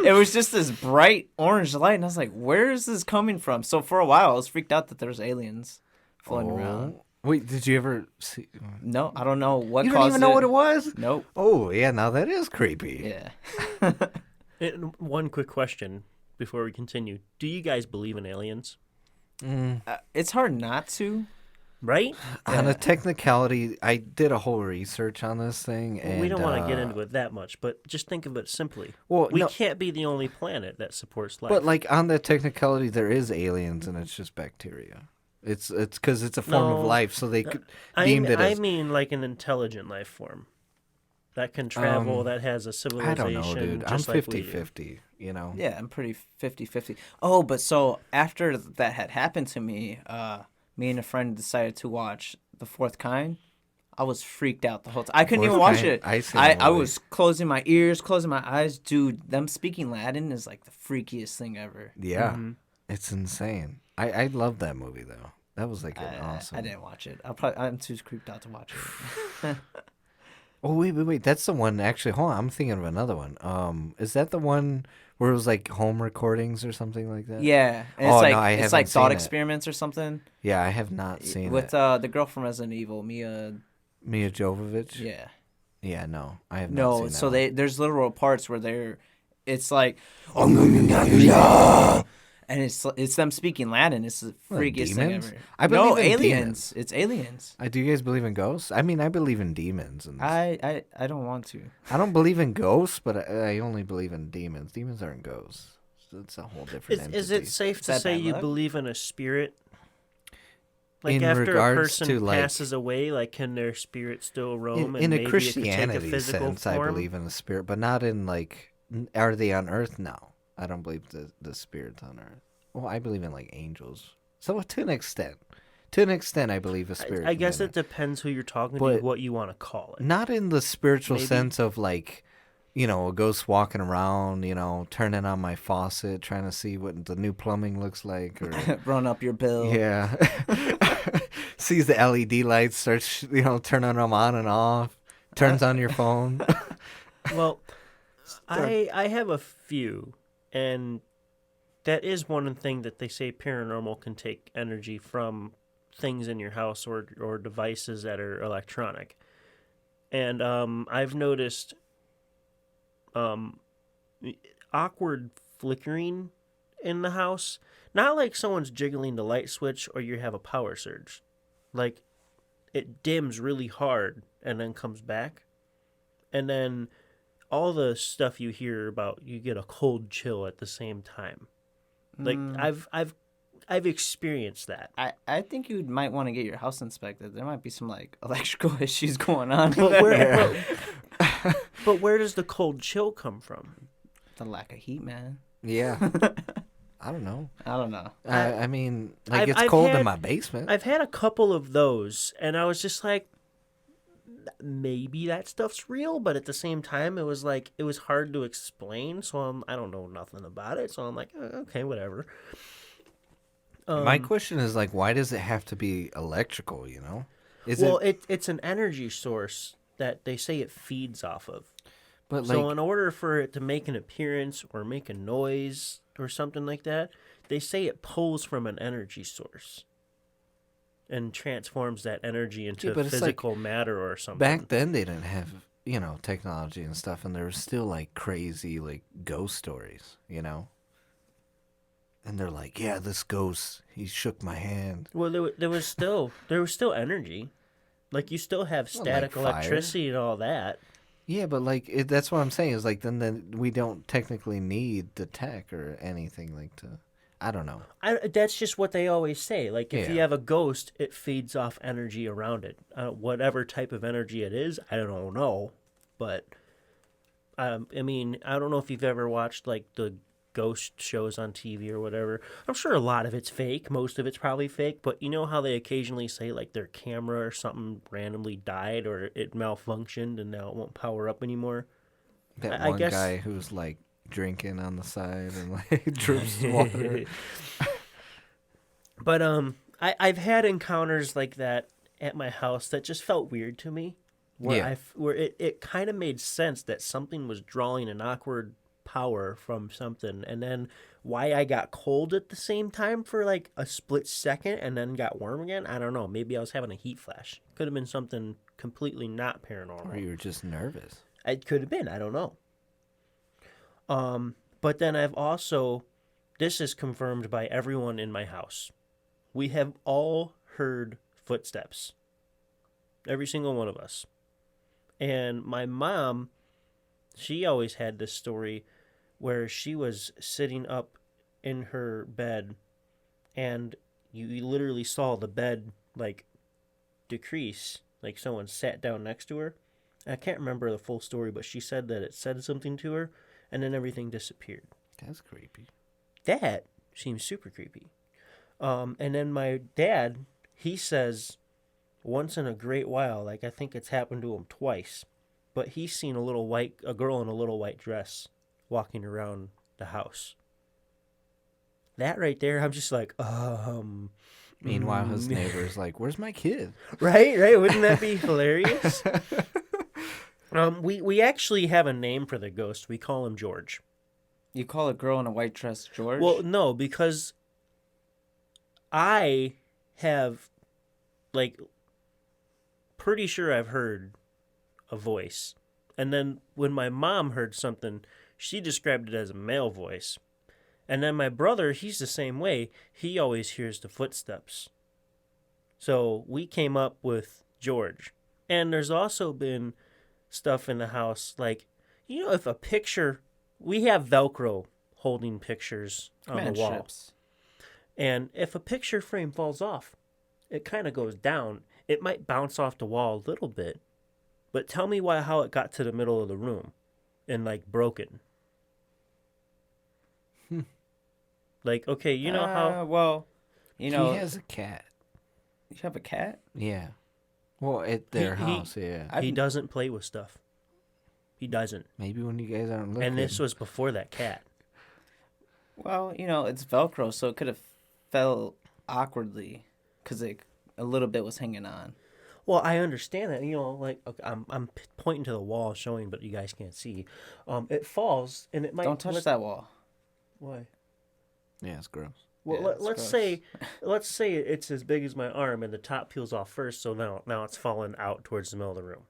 it was just this bright orange light, and I was like, where is this coming from? So for a while, I was freaked out that there was aliens floating around. Wait, did you ever see? No, I don't know what You caused don't even know what it was? Nope. Oh, yeah, now that is creepy. Yeah. And one quick question before we continue: do you guys believe in aliens? It's hard not to. Right? On a technicality, I did a whole research on this thing, and We don't want to get into it that much, but just think of it simply. Well, we no- can't be the only planet that supports life. But like on the technicality, there is aliens, and it's just bacteria. It's because it's a form of No. life, so they I deemed it as. mean like an intelligent life form that can travel, that has a I civilization. don't know, dude. I'm just like we do. 50-50, Yeah, I'm pretty 50-50. Oh, but so after that had happened to me, me and a friend decided to watch The Fourth Kind. I was freaked out the whole time. I couldn't even watch it. I was closing my ears, closing my eyes. Dude, them speaking Latin is like the freakiest thing ever. Yeah, it's insane. I love that movie though. That was like an awesome. I didn't watch it. I'm too creeped out to watch it. Oh wait! That's the one. Actually, hold on. I'm thinking of another one. Is that the one where it was like home recordings or something like that? Yeah, and Oh, it's like no, I it's haven't like thought seen it. experiments or something. Yeah, I have not seen with it. the girl from Resident Evil, Mia. Mia Jovovich. Yeah. Yeah, no, I have not No, seen that so one. there's literal parts where it's like, and it's them speaking Latin. It's the What, freakiest thing demons? ever. I believe no, in aliens. demons. It's aliens. Do you guys believe in ghosts? I mean, I believe in demons, and I don't want to. I don't believe in ghosts, but I only believe in demons. Demons aren't ghosts. It's a whole different entity. Is it safe to that say bad you luck? believe in a spirit? Like In after a regards person to, like- passes away, like can their spirit still roam? in and a maybe Christianity it could take a physical sense? form? I believe in the spirit, but not in like, are they on Earth? No, I don't believe the spirit's on Earth. Well, I believe in like angels. So to an extent, I believe a spirit. I can guess be it depends who you're talking to, But- what you want to call it. not in the spiritual Maybe. sense of like, a ghost walking around, turning on my faucet, trying to see what the new plumbing looks like, or Run up your bill. yeah, sees the LED lights, starts turning them on and off, turns on your phone. Well, I have a few, and that is one thing that they say paranormal can take energy from things in your house or devices that are electronic. And I've noticed awkward flickering in the house. Not like someone's jiggling the light switch or you have a power surge. Like it dims really hard and then comes back. And then all the stuff you hear about, you get a cold chill at the same time. Like I've experienced that. I think you might want to get your house inspected. There might be some like electrical issues going on. But where does the cold chill come from? The lack of heat, man. Yeah, I don't know. I don't know. I mean, like I've it's cold had- in my basement. I've had a couple of those, and I was just like, maybe that stuff's real, but at the same time, it was hard to explain. So I don't know nothing about it. So I'm like, okay, whatever. My question is like, why does it have to be electrical? You know, it's an energy source that they say it feeds off of. But so in order for it to make an appearance or make a noise or something like that, they say it pulls from an energy source and transforms that energy into physical matter or something. Back then, they didn't have, technology and stuff, and there was still, like, crazy, like, ghost stories, And they're like, yeah, this ghost, he shook my hand. Well, there was still energy. Like, you still have static electricity and all that. Yeah, but, like, that's what I'm saying, is, like, then we don't technically need the tech or anything, like, to... I don't know. That's just what they always say. Like, if you have a ghost, it feeds off energy around it. Whatever type of energy it is, I don't know. But, I mean, I don't know if you've ever watched, like, the ghost shows on TV or whatever. I'm sure a lot of it's fake. Most of it's probably fake. But you know how they occasionally say, like, their camera or something randomly died or it malfunctioned and now it won't power up anymore? That one guy who's, like, drinking on the side and like drips water. But I've had encounters like that at my house that just felt weird to me. Where it kind of made sense that something was drawing an awkward power from something, and then why I got cold at the same time for like a split second and then got warm again, I don't know. Maybe I was having a heat flash. Could have been something completely not paranormal. Or you were just nervous. It could have been. I don't know. But then I've also, this is confirmed by everyone in my house. We have all heard footsteps. Every single one of us. And my mom, she always had this story where she was sitting up in her bed and you literally saw the bed like decrease, like someone sat down next to her. I can't remember the full story, but she said that it said something to her. And then everything disappeared. That's creepy. That seems super creepy. And then my dad, he says once in a great while, like I think it's happened to him twice, but he's seen a girl in a little white dress walking around the house. That right there, I'm just like, Meanwhile, his neighbor's like, where's my kid? Right? Wouldn't that be hilarious? We actually have a name for the ghost. We call him George. You call a girl in a white dress George? Well, no, because I have, like, pretty sure I've heard a voice. And then when my mom heard something, she described it as a male voice. And then my brother, he's the same way. He always hears the footsteps. So we came up with George. And there's also been stuff in the house, like, if a picture, we have Velcro holding pictures on the wall. Ships. And if a picture frame falls off, it kind of goes down. It might bounce off the wall a little bit, but tell me how it got to the middle of the room and like broken. Like, okay, you know how... Well, He has a cat. You have a cat? Yeah. Well, at their house, yeah. He doesn't play with stuff. He doesn't. Maybe when you guys aren't looking. And this was before that cat. Well, it's Velcro, so it could have fell awkwardly because a little bit was hanging on. Well, I understand that. Like, okay, I'm pointing to the wall showing, but you guys can't see. It falls, and it might... Don't touch that wall. Why? Yeah, it's gross. Well, Yeah, let's say it's as big as my arm, and the top peels off first, so now it's falling out towards the middle of the room.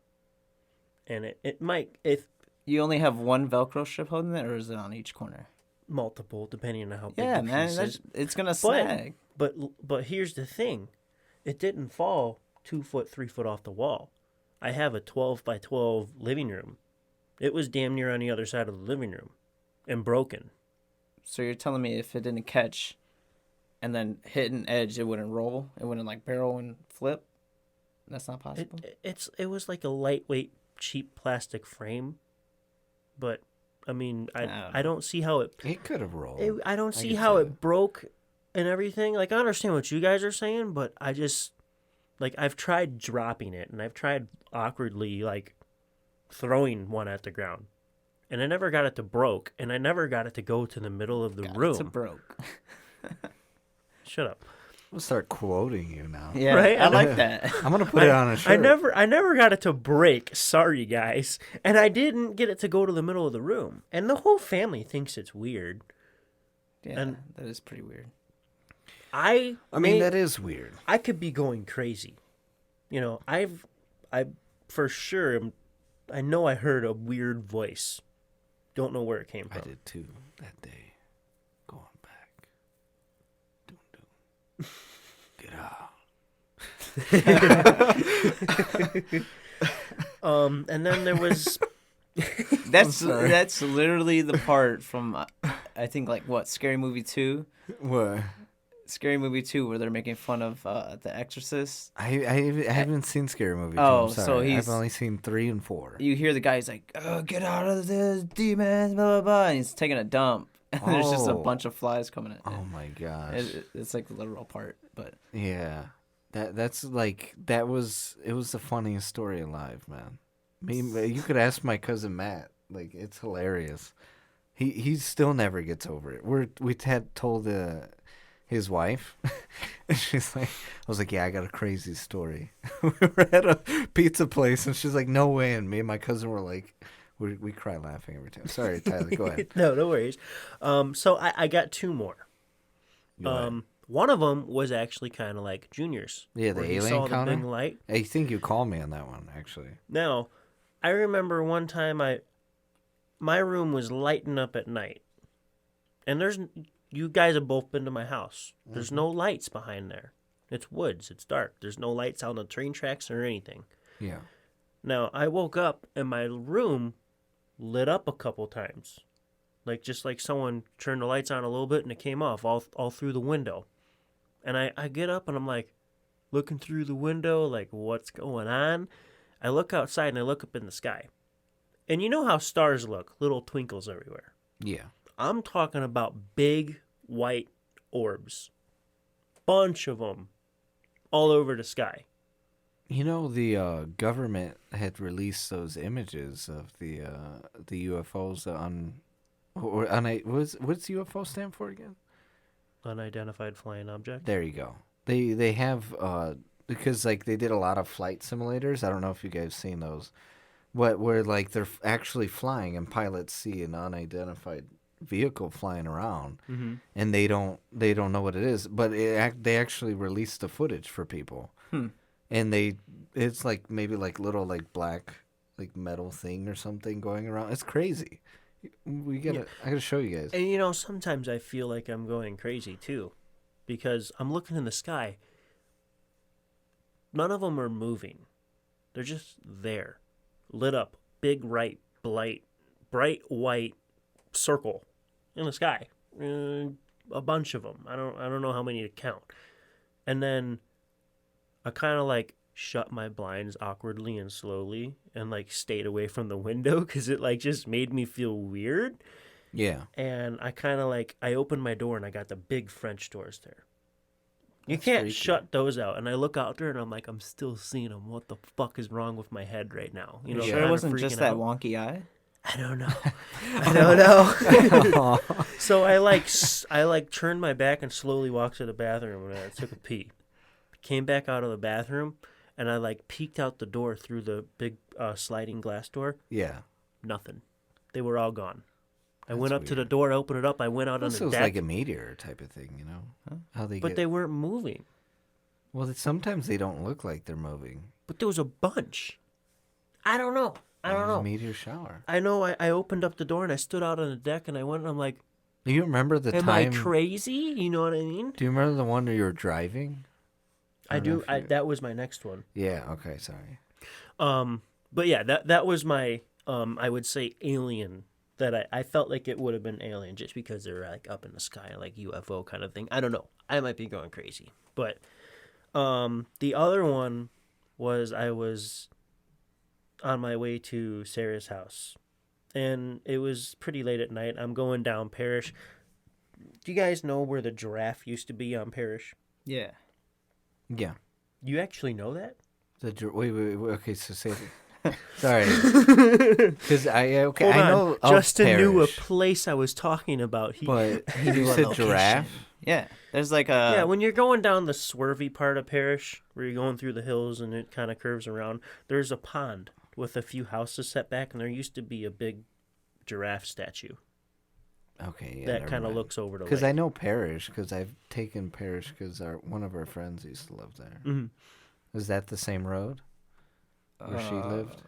And it might, if You only have one Velcro strip holding it, or is it on each corner? multiple, depending on how big Yeah, the man, piece is. it's gonna snag. But here's the thing, it didn't fall 2 foot, 3 foot off the wall. I have a 12 by 12 living room. It was damn near on the other side of the living room, and broken. So you're telling me if it didn't catch, and then hit an edge, it wouldn't roll? It wouldn't like barrel and flip? That's not possible? It was like a lightweight, cheap plastic frame, but I mean, I don't see how it could have rolled. I don't see how it broke and everything. Like, I understand what you guys are saying, but like I've tried dropping it, and I've tried awkwardly like throwing one at the ground, and I never got it to broke, and I never got it to go to the middle of the room. It's a broke. Shut up. I'm gonna start quoting you now. Yeah, Right? I like that. I'm gonna put it on a shirt. I never got it to break. Sorry, guys, and I didn't get it to go to the middle of the room, and the whole family thinks it's weird. Yeah, And- that is pretty weird. I mean, that is weird. I could be going crazy. You know, I for sure I know I heard a weird voice. Don't know where it came I from. did too that day. Going back. Doom. Get out. And then there was That's literally the part from I think like what Scary Movie 2. What? Scary Movie 2 where they're making fun of The Exorcist. I haven't seen Scary Movie 2. Oh, I'm sorry. so I've only seen 3 and 4. You hear the guy, he's like, "Oh, get out of this, demons, blah, blah, blah," and he's taking a dump. And there's just a Oh. bunch of flies coming in. Oh my gosh. It's like the literal part, but Yeah. That's like it was the funniest story alive, man. You could ask my cousin Matt. Like, it's hilarious. He still never gets over it. We had told his wife, and she's like, I was like, yeah, I got a crazy story. We were at a pizza place, and she's like, no way. And me and my cousin were like, we cry laughing every time. Sorry, Tyler, go ahead. no worries. So I got 2 more. Go ahead. One of them was actually kind of like Junior's. Yeah, the where he alien saw encounter? the big light. I think you called me on that one, actually. Now, I remember one time my room was lighting up at night, and you guys have both been to my house. There's no lights behind there. It's woods. It's dark. There's no lights on the train tracks or anything. Yeah. Now, I woke up and my room lit up a couple times. Just like someone turned the lights on a little bit and it came off all through the window. And I get up and I'm like looking through the window, like, what's going on? I look outside and I look up in the sky. And you know how stars look, little twinkles everywhere. Yeah. I'm talking about big white orbs. Bunch of them all over the sky. You know, the government had released those images of the UFOs what's UFO stand for again? Unidentified flying object. There you go. They have because like they did a lot of flight simulators. I don't know if you guys seen those. Where like they're actually flying and pilots see an unidentified vehicle flying around, and they don't know what it is. But they actually released the footage for people, and it's like maybe like little like black like metal thing or something going around. It's crazy. I gotta show you guys. And you know, sometimes I feel like I'm going crazy too, because I'm looking in the sky. None of them are moving. They're just there, lit up, big, bright white circle in the sky. A bunch of them. I don't know how many to count. And then I kind of like shut my blinds awkwardly and slowly and like stayed away from the window because it like just made me feel weird. Yeah. And I kind of like, I opened my door and I got the big French doors there. You That's can't freaky. shut those out. And I look out there and I'm like, I'm still seeing them. What the fuck is wrong with my head right now? You know, sure kinda it wasn't freaking just that out. wonky eye. I don't know. I don't know. So I like turned my back and slowly walked to the bathroom and I took a pee. Came back out of the bathroom and I like peeked out the door through the big sliding glass door. Yeah. Nothing. They were all gone. I went That's up to the weird. door, opened it up. I went out on This the was deck, like a meteor type of thing, you know? Huh? How they but get... they weren't moving. Well, sometimes they don't look like they're moving. But there was a bunch. I don't know. I don't It was a know. meteor shower. I know. I opened up the door and I stood out on the deck and I went and I'm like, Do you remember the am time... I crazy? You know what I mean? Do you remember the one where you were driving? I don't know do. if you- That was my next one. Yeah, okay, sorry. But yeah, that was my I would say alien that I felt like it would have been alien just because they're like up in the sky like UFO kind of thing. I don't know. I might be going crazy. But the other one was I was on my way to Sarah's house. And it was pretty late at night. I'm going down Parish. Do you guys know where the giraffe used to be on Parish? Yeah. Yeah. You actually know that? Wait, okay, so say it. Sorry. Because Hold I on. know of Justin knew a Parrish, place I was talking about. but He knew you a said location. giraffe? Yeah, there's like a Yeah, when you're going down the swervy part of Parrish, where you're going through the hills and it kind of curves around, there's a pond with a few houses set back, and there used to be a big giraffe statue Okay, yeah. that kind of looks over the Because lake. I know Parrish, because I've taken Parrish because one of our friends used to live there. Mhm. Is that the same road where she lived?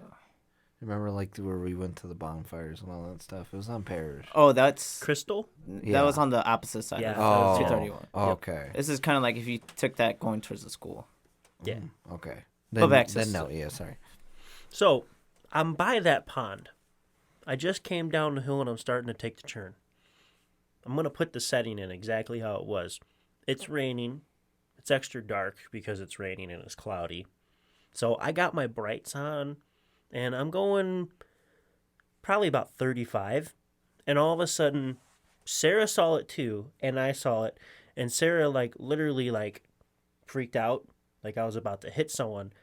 Remember, like, where we went to the bonfires and all that stuff? It was on Parrish. Oh, that's Crystal? Yeah. that was on the opposite side. Yeah, of that was 231. Oh, okay. This is kind of like if you took that going towards the school. Yeah. Okay. Of access. Then no, yeah, sorry. So, I'm by that pond. I just came down the hill and I'm starting to take the turn. I'm going to put the setting in exactly how it was. It's raining. It's extra dark because it's raining and it's cloudy. So I got my brights on and I'm going probably about 35. And all of a sudden, Sarah saw it too and I saw it. And Sarah literally freaked out. Like I was about to hit someone.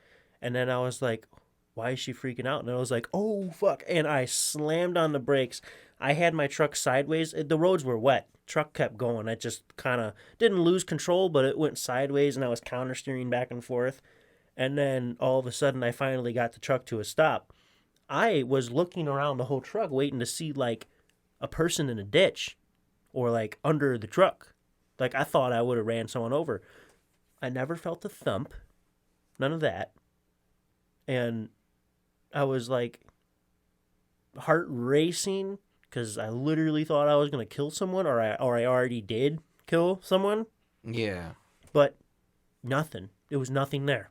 And then I was like, why is she freaking out? And I was like, oh, fuck. And I slammed on the brakes. I had my truck sideways. The roads were wet. Truck kept going. I just kind of didn't lose control, but it went sideways and I was counter steering back and forth. And then all of a sudden I finally got the truck to a stop. I was looking around the whole truck waiting to see a person in a ditch or under the truck. I thought I would have ran someone over. I never felt a thump. None of that. And I was heart racing because I literally thought I was going to kill someone or I already did kill someone. Yeah. But nothing. It was nothing there.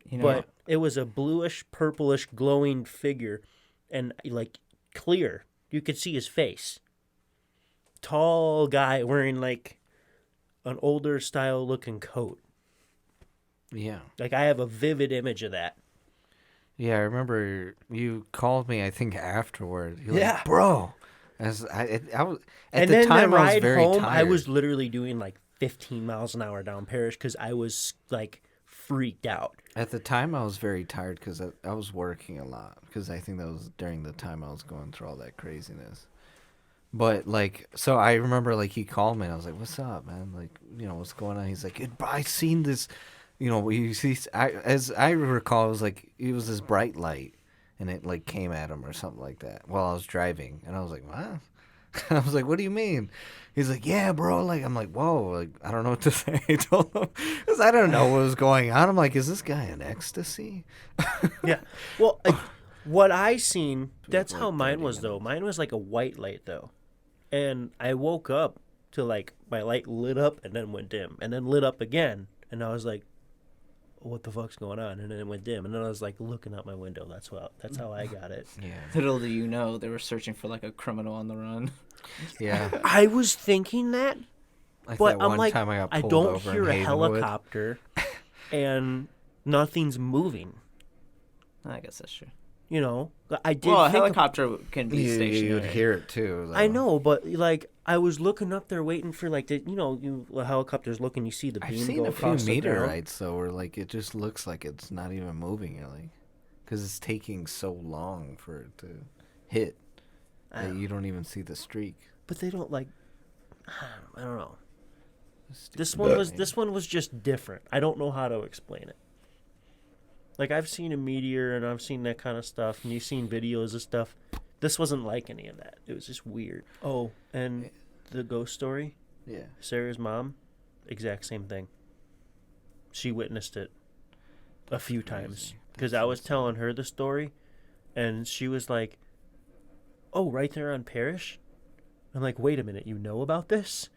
You know, But it was a bluish, purplish, glowing figure and clear. You could see his face. Tall guy wearing an older style looking coat. Yeah. I have a vivid image of that. Yeah, I remember you called me, I think, afterward. You're Yeah. like, bro. As I was, at And the then time, the I was ride very home, tired. I was literally doing 15 miles an hour down Parrish because I was freaked out. At the time, I was very tired because I was working a lot. Because I think that was during the time I was going through all that craziness. But, so I remember, he called me, and I was like, what's up, man? What's going on? He's like, I seen this, you see, as I recall, it was this bright light, and it, came at him or something like that while I was driving. And I was like, what? I was like, what do you mean? He's like, yeah, bro. I'm like, whoa. I don't know what to say. I told him because I don't know what was going on. I'm like, is this guy on ecstasy? Yeah. Well, what I seen, that's how like mine 30 was, though. Mine was a white light, though. And I woke up to, my light lit up and then went dim. And then lit up again. And I was like, what the fuck's going on? And then it went dim. And then I was, looking out my window. That's how I got it. Yeah. little do you know, they were searching for a criminal on the run. Yeah. I was thinking that. But that I'm one like, time I got pulled don't over hear in a Havenwood. helicopter and nothing's moving. I guess that's true. I did. Well, a think helicopter can be stationary. You'd hear it too. Though. I know, but I was looking up there waiting for the helicopter's looking. You see the beam I've seen go a few across the ground. meteorites though, where it just looks like it's not even moving. Because it's taking so long for it to hit that you don't even see the streak. But they don't I don't know. This Stupid. one was just different. I don't know how to explain it. I've seen a meteor and I've seen that kind of stuff, and you've seen videos of stuff. This wasn't like any of that. It was just weird. Oh, and the ghost story. Yeah. Sarah's mom, exact same thing. She witnessed it a few times because I was telling her the story, and she was like, "Oh, right there on Parrish." I'm like, "Wait a minute, you know about this?"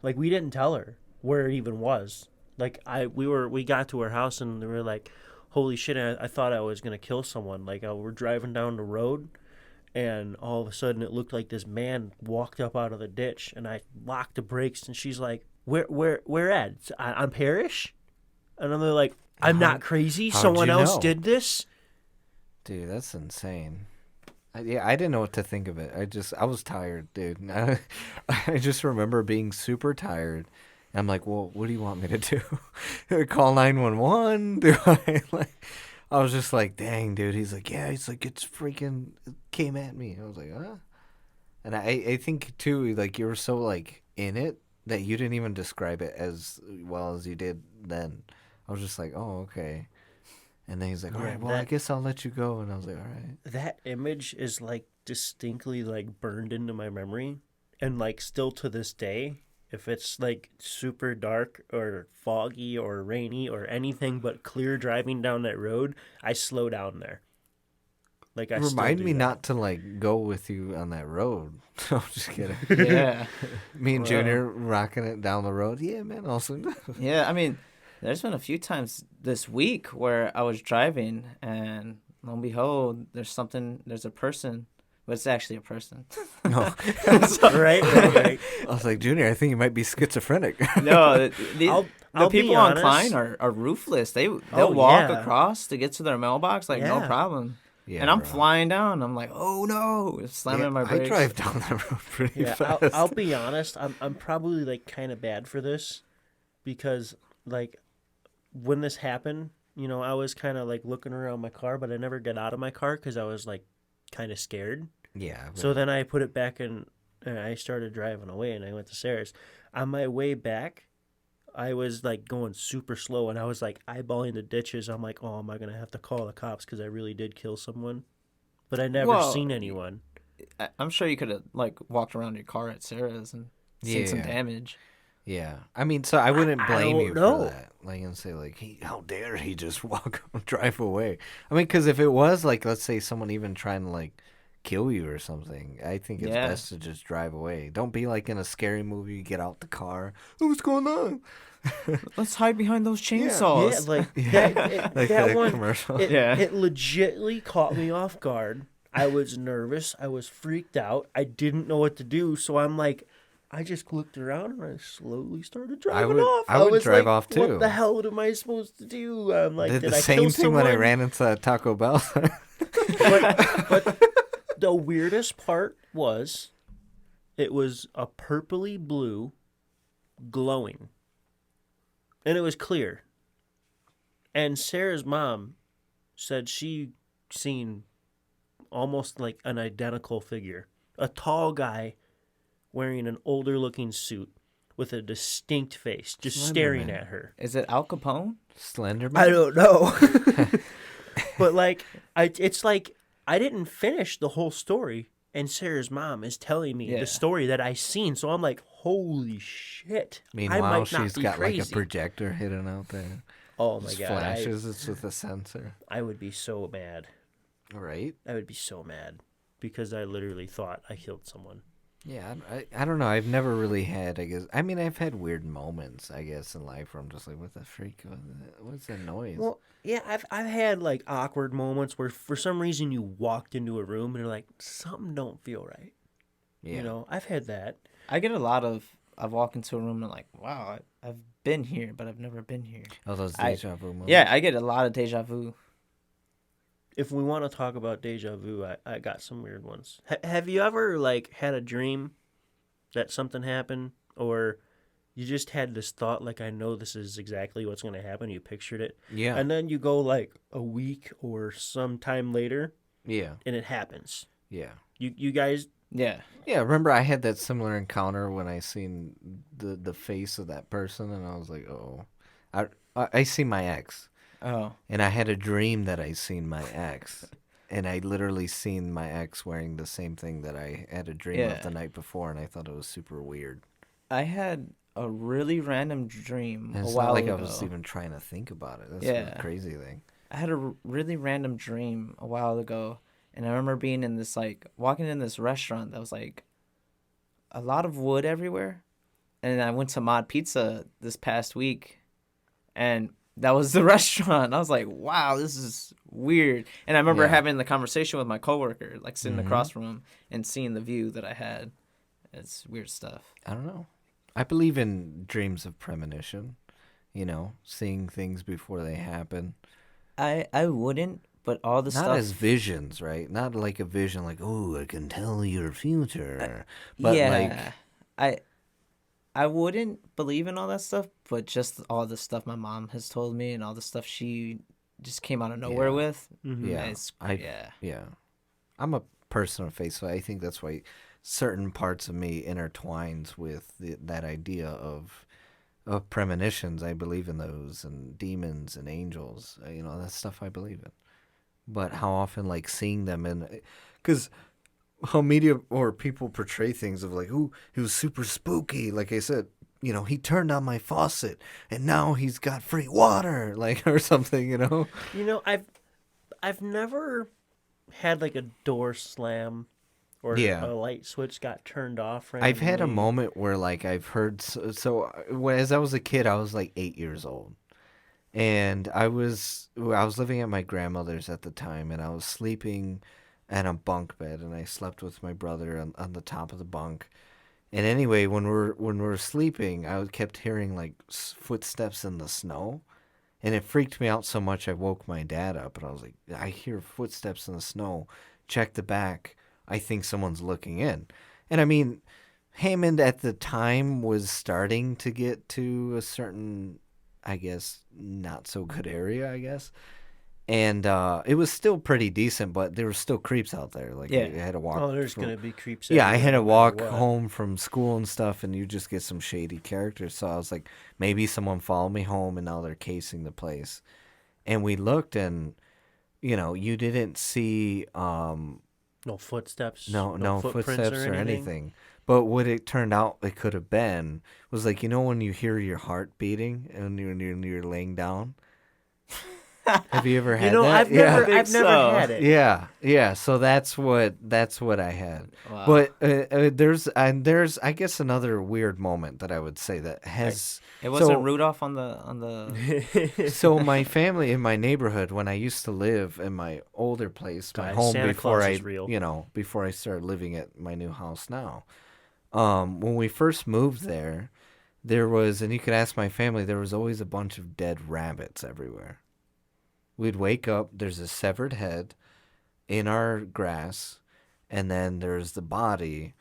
We didn't tell her where it even was. We got to her house and we were like, "Holy shit!" I thought I was gonna kill someone. We're driving down the road. And all of a sudden, it looked like this man walked up out of the ditch, and I locked the brakes. And she's like, "Where at? On Parrish?" And I'm like, "I'm not crazy. how'd Someone you else know? did this." Dude, that's insane. I didn't know what to think of it. I was tired, dude. I just remember being super tired, And I'm like, well, what do you want me to do? Do I call 911? Do I like? I was just like, dang, dude. He's like, yeah. He's like, it came at me. I was like, huh? And I think too, like you were so like in it that you didn't even describe it as well as you did then. I was just like, oh, okay. And then he's like, all right, well, I guess I'll let you go. And I was like, all right. That image is like distinctly like burned into my memory, and like still to this day, if it's like super dark or foggy or rainy or anything but clear driving down that road, I slow down there. Like I Remind me that. not to like go with you on that road. I'm just kidding. Yeah. Me and Junior rocking it down the road. Yeah, man. Also. Yeah, I mean, there's been a few times this week where I was driving and lo and behold, there's a person, but it's actually a person. No. Right. I was like, Junior, I think you might be schizophrenic. No, the people on honest. Klein are ruthless. They'll walk yeah. across to get to their mailbox like no Yeah. problem. Yeah, and I'm bro. flying down. I'm like, oh no, slamming my brakes. I drive down that road pretty Yeah, fast. I'll be honest. I'm probably like kind of bad for this, because like when this happened, I was kind of like looking around my car, but I never got out of my car because I was like kind of scared. Yeah. So then I put it back in, and I started driving away, and I went to Sarah's. On my way back, I was like going super slow, and I was like eyeballing the ditches. I'm like, oh, am I gonna have to call the cops because I really did kill someone? But I never seen anyone. I'm sure you could have like walked around your car at Sarah's and seen some Yeah. damage. Yeah. I mean, so I wouldn't blame don't you know. for that. Like, and say, like, how dare he just drive away? I mean, because if it was, like, let's say someone even trying to, like, kill you or something, I think it's best to just drive away. Don't be like in a scary movie, you get out the car. Oh, what's going on? Let's hide behind those chainsaws. Yeah, like Like that the one. commercial. It legitimately caught me off guard. I was nervous. I was freaked out. I didn't know what to do. So I'm like, I just looked around and I slowly started driving off. I would was drive like, off too. What the hell am I supposed to do? I'm like, Did did the I same kill thing someone? when I ran into Taco Bell. but the weirdest part was, it was a purpley blue, glowing, and it was clear. And Sarah's mom said she seen almost like an identical figure, a tall guy wearing an older looking suit with a distinct face, just staring at her. Is it Al Capone? Slenderman? I don't know. But like, it's like I didn't finish the whole story, and Sarah's mom is telling me the story that I seen. So I'm like, holy shit! Meanwhile, I might not she's be got crazy. like a projector hidden out there. Oh my Just god! flashes. It's with a sensor. I would be so mad. Right? I would be so mad because I literally thought I killed someone. Yeah, I don't know. I've never really had, I guess. I mean, I've had weird moments, I guess, in life where I'm just like, what the freak? What's that noise? Well, yeah, I've had like awkward moments where for some reason you walked into a room and you're like, something don't feel right. yeah. I've had that. I get a lot of. I walk into a room and I'm like, wow, I've been here, but I've never been here. Oh, those deja vu moments. Yeah, I get a lot of deja vu. If we want to talk about deja vu, I got some weird ones. Have you ever like had a dream that something happened, or you just had this thought like, I know this is exactly what's going to happen, you pictured it, Yeah. and then you go like a week or some time later Yeah. and it happens? Yeah. You guys, Yeah. Yeah, remember I had that similar encounter when I seen the face of that person, and I was like, oh. I seen my ex. Oh. And I had a dream that I seen my ex. And I literally seen my ex wearing the same thing that I had a dream of the night before, and I thought it was super weird. I had a really random dream And a it's while not like ago. I was even trying to think about it. That's Yeah. the crazy thing. I had a really random dream a while ago, and I remember being in this, like, walking in this restaurant that was, like, a lot of wood everywhere. And I went to Mod Pizza this past week, and that was the restaurant. I was like, wow, this is weird. And I remember having the conversation with my coworker, like, sitting across from him and seeing the view that I had. It's weird stuff. I don't know. I believe in dreams of premonition, seeing things before they happen. I wouldn't, but all the Not stuff... as visions, right? Not like a vision like, oh, I can tell your future. But like, I wouldn't believe in all that stuff, but just all the stuff my mom has told me and all the stuff she just came out of nowhere Yeah. with. Yeah, It's, yeah. yeah. I'm a person of faith, so I think that's why certain parts of me intertwines with that idea of premonitions. I believe in those, and demons and angels. That stuff I believe in. But how often, like, seeing them, and because how media or people portray things of like, "Ooh, he was super spooky." Like I said, he turned on my faucet and now he's got free water, like, or something. I've never had like a door slam or Yeah. a light switch got turned off I've had a randomly. moment where, like, I've heard. As I was a kid, I was like 8 years old, and I was living at my grandmother's at the time, and I was sleeping at a bunk bed, and I slept with my brother on the top of the bunk. And anyway, when we're sleeping, I kept hearing like footsteps in the snow, and it freaked me out so much I woke my dad up, and I was like, I hear footsteps in the snow. Check the back. I think someone's looking in. And I mean, Hammond at the time was starting to get to a certain, I guess, not so good area, I guess. And it was still pretty decent, but there were still creeps out there. Like, Yeah. I had to walk. Oh, there's gonna be creeps. Yeah, I had to everywhere, no walk matter what. home from school and stuff, and you just get some shady characters. So I was like, maybe someone followed me home, and now they're casing the place. And we looked, and you didn't see No footsteps. no footprints footsteps or anything. But what it turned out it could have been was like, when you hear your heart beating and you're laying down. Have you ever had that? I've Yeah. never, think I've never so. had it. Yeah. So that's what I had. Wow. But there's I guess another weird moment that I would say that has. It wasn't so, Rudolph on the. So my family in my neighborhood, when I used to live in my older place, my Guys, home Santa before Claus I is real. before I started living at my new house now. When we first moved there, there was, and you could ask my family, there was always a bunch of dead rabbits everywhere. We'd wake up, there's a severed head in our grass, and then there's the body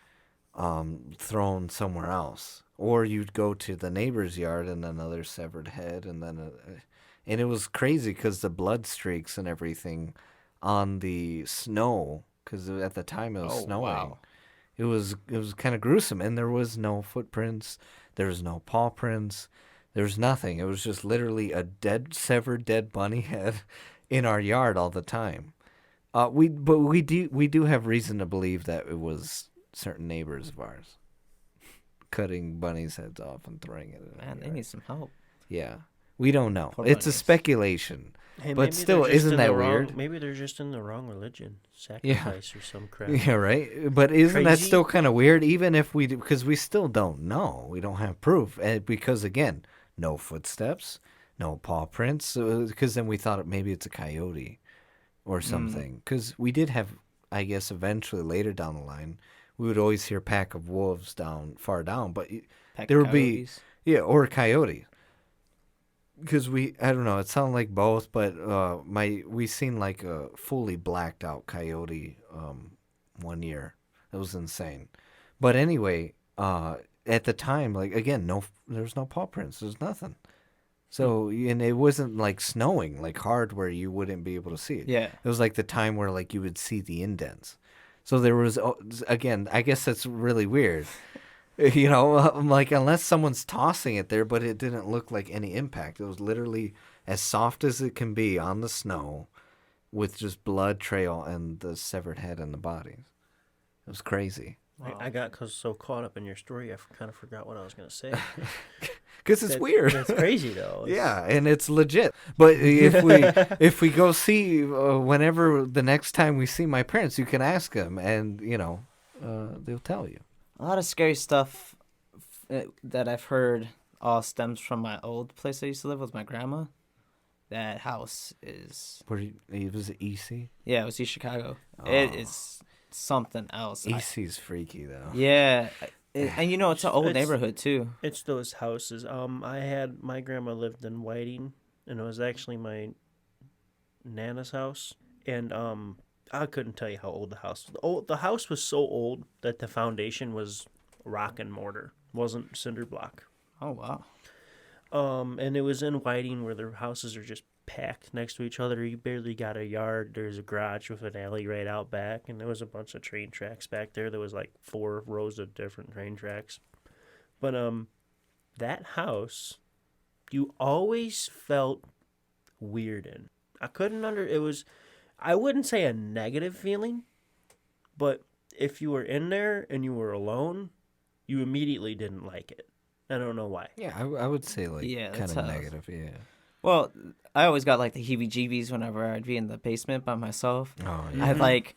thrown somewhere else. Or you'd go to the neighbor's yard and another severed head, and then and it was crazy because the blood streaks and everything on the snow, because at the time it was snowing. Wow. It was kind of gruesome, and there was no footprints, there was no paw prints. There's nothing. It was just literally a severed dead bunny head in our yard all the time. We do have reason to believe that it was certain neighbors of ours cutting bunnies' heads off and throwing it in our Man, they yard. need some help. Yeah, we don't know. Poor It's a bunnies. speculation. Hey, But maybe still, they're just isn't in that the wrong- weird? Maybe they're just in the wrong religion, sacrifice or some crap. Yeah, right. But isn't that Crazy? still kind of weird? Even if we do, because we still don't know. We don't have proof. And because again, no footsteps, no paw prints. Because then we thought maybe it's a coyote or something. Because we did have, I guess, eventually later down the line, we would always hear pack of wolves far down. But Pack there of would be, coyotes. yeah, or a coyote. Because I don't know, it sounded like both, but we seen like a fully blacked out coyote one year. It was insane. But anyway, at the time, like, again, there was no paw prints. There's nothing. So, and it wasn't like snowing like hard where you wouldn't be able to see it. Yeah. It was like the time where like you would see the indents. So there was, again, I guess that's really weird. I'm like, unless someone's tossing it there, but it didn't look like any impact. It was literally as soft as it can be on the snow with just blood trail and the severed head and the bodies. It was crazy. I got so caught up in your story, I kind of forgot what I was going to say. Because it's weird. That's crazy, though. Yeah, and it's legit. But if we go see whenever the next time we see my parents, you can ask them, and they'll tell you. A lot of scary stuff that I've heard all stems from my old place I used to live with my grandma. That house is... Was it EC? Yeah, it was East Chicago. It is something else. EC's freaky though. Yeah. And it's an old It's- neighborhood too. It's those houses. My grandma lived in Whiting, and it was actually my Nana's house. And I couldn't tell you how old the house was. The house was so old that the foundation was rock and mortar wasn't cinder block. Oh, wow. And it was in Whiting where their houses are just packed next to each other. You barely got a yard. There's a garage with an alley right out back, and there was a bunch of train tracks back there. There was like 4 rows of different train tracks. But that house, you always felt weird in. I wouldn't say a negative feeling, but if you were in there and you were alone, you immediately didn't like it. I don't know why. Yeah, I would say like Yeah, kind that's of how- negative. Yeah. Well, I always got like the heebie-jeebies whenever I'd be in the basement by myself. Oh yeah. I'd like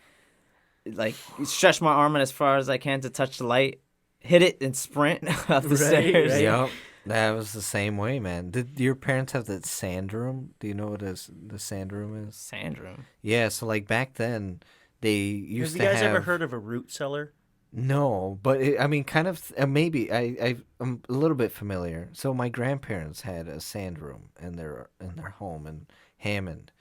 stretch my arm as far as I can to touch the light, hit it, and sprint up the stairs. right. Yep. That was the same way, man. Did your parents have that sand room? Do you know what the sand room is? Sand room. Yeah, so like back then, they used Have you to guys have. ever heard of a root cellar? No, but I mean, kind of. Maybe I'm a little bit familiar. So my grandparents had a sand room in their home in Hammond,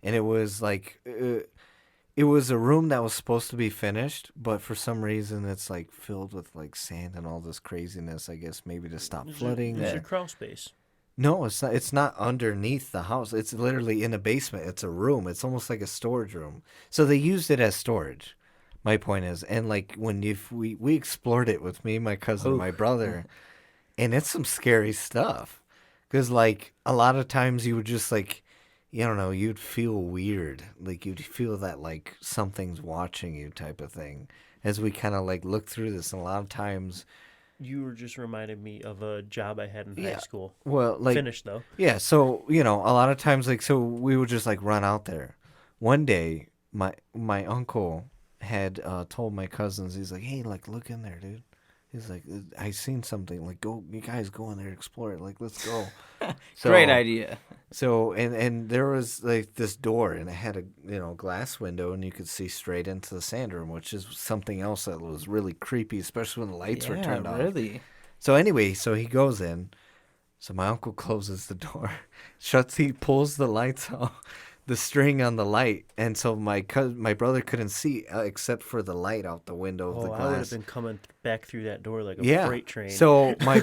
and it was like it was a room that was supposed to be finished, but for some reason it's like filled with like sand and all this craziness. I guess maybe to stop flooding. There's your crawl space. No, it's not. It's not underneath the house. It's literally in a basement. It's a room. It's almost like a storage room. So they used it as storage. My point is, and like when we explored it with me, my cousin, my brother, and it's some scary stuff. Because like a lot of times you would just like, you don't know, you'd feel weird. Like you'd feel that like something's watching you type of thing. As we kind of like look through this, and a lot of times. You were just reminded me of a job I had in high school. Well, like Finished though. yeah, so a lot of times like so we would just like run out there. One day, my uncle had told my cousins, he's like, hey, like look in there, dude. He's like, I seen something. Like go, you guys go in there, explore it. Like let's go. So, Great idea. So and there was like this door, and it had a glass window, and you could see straight into the sand room, which is something else that was really creepy, especially when the lights were turned off. Really? So anyway, so he goes in. So my uncle closes the door, he pulls the lights off, the string on the light, and so my brother couldn't see except for the light out the window of the I would have glass. been coming back through that door like a freight train. So my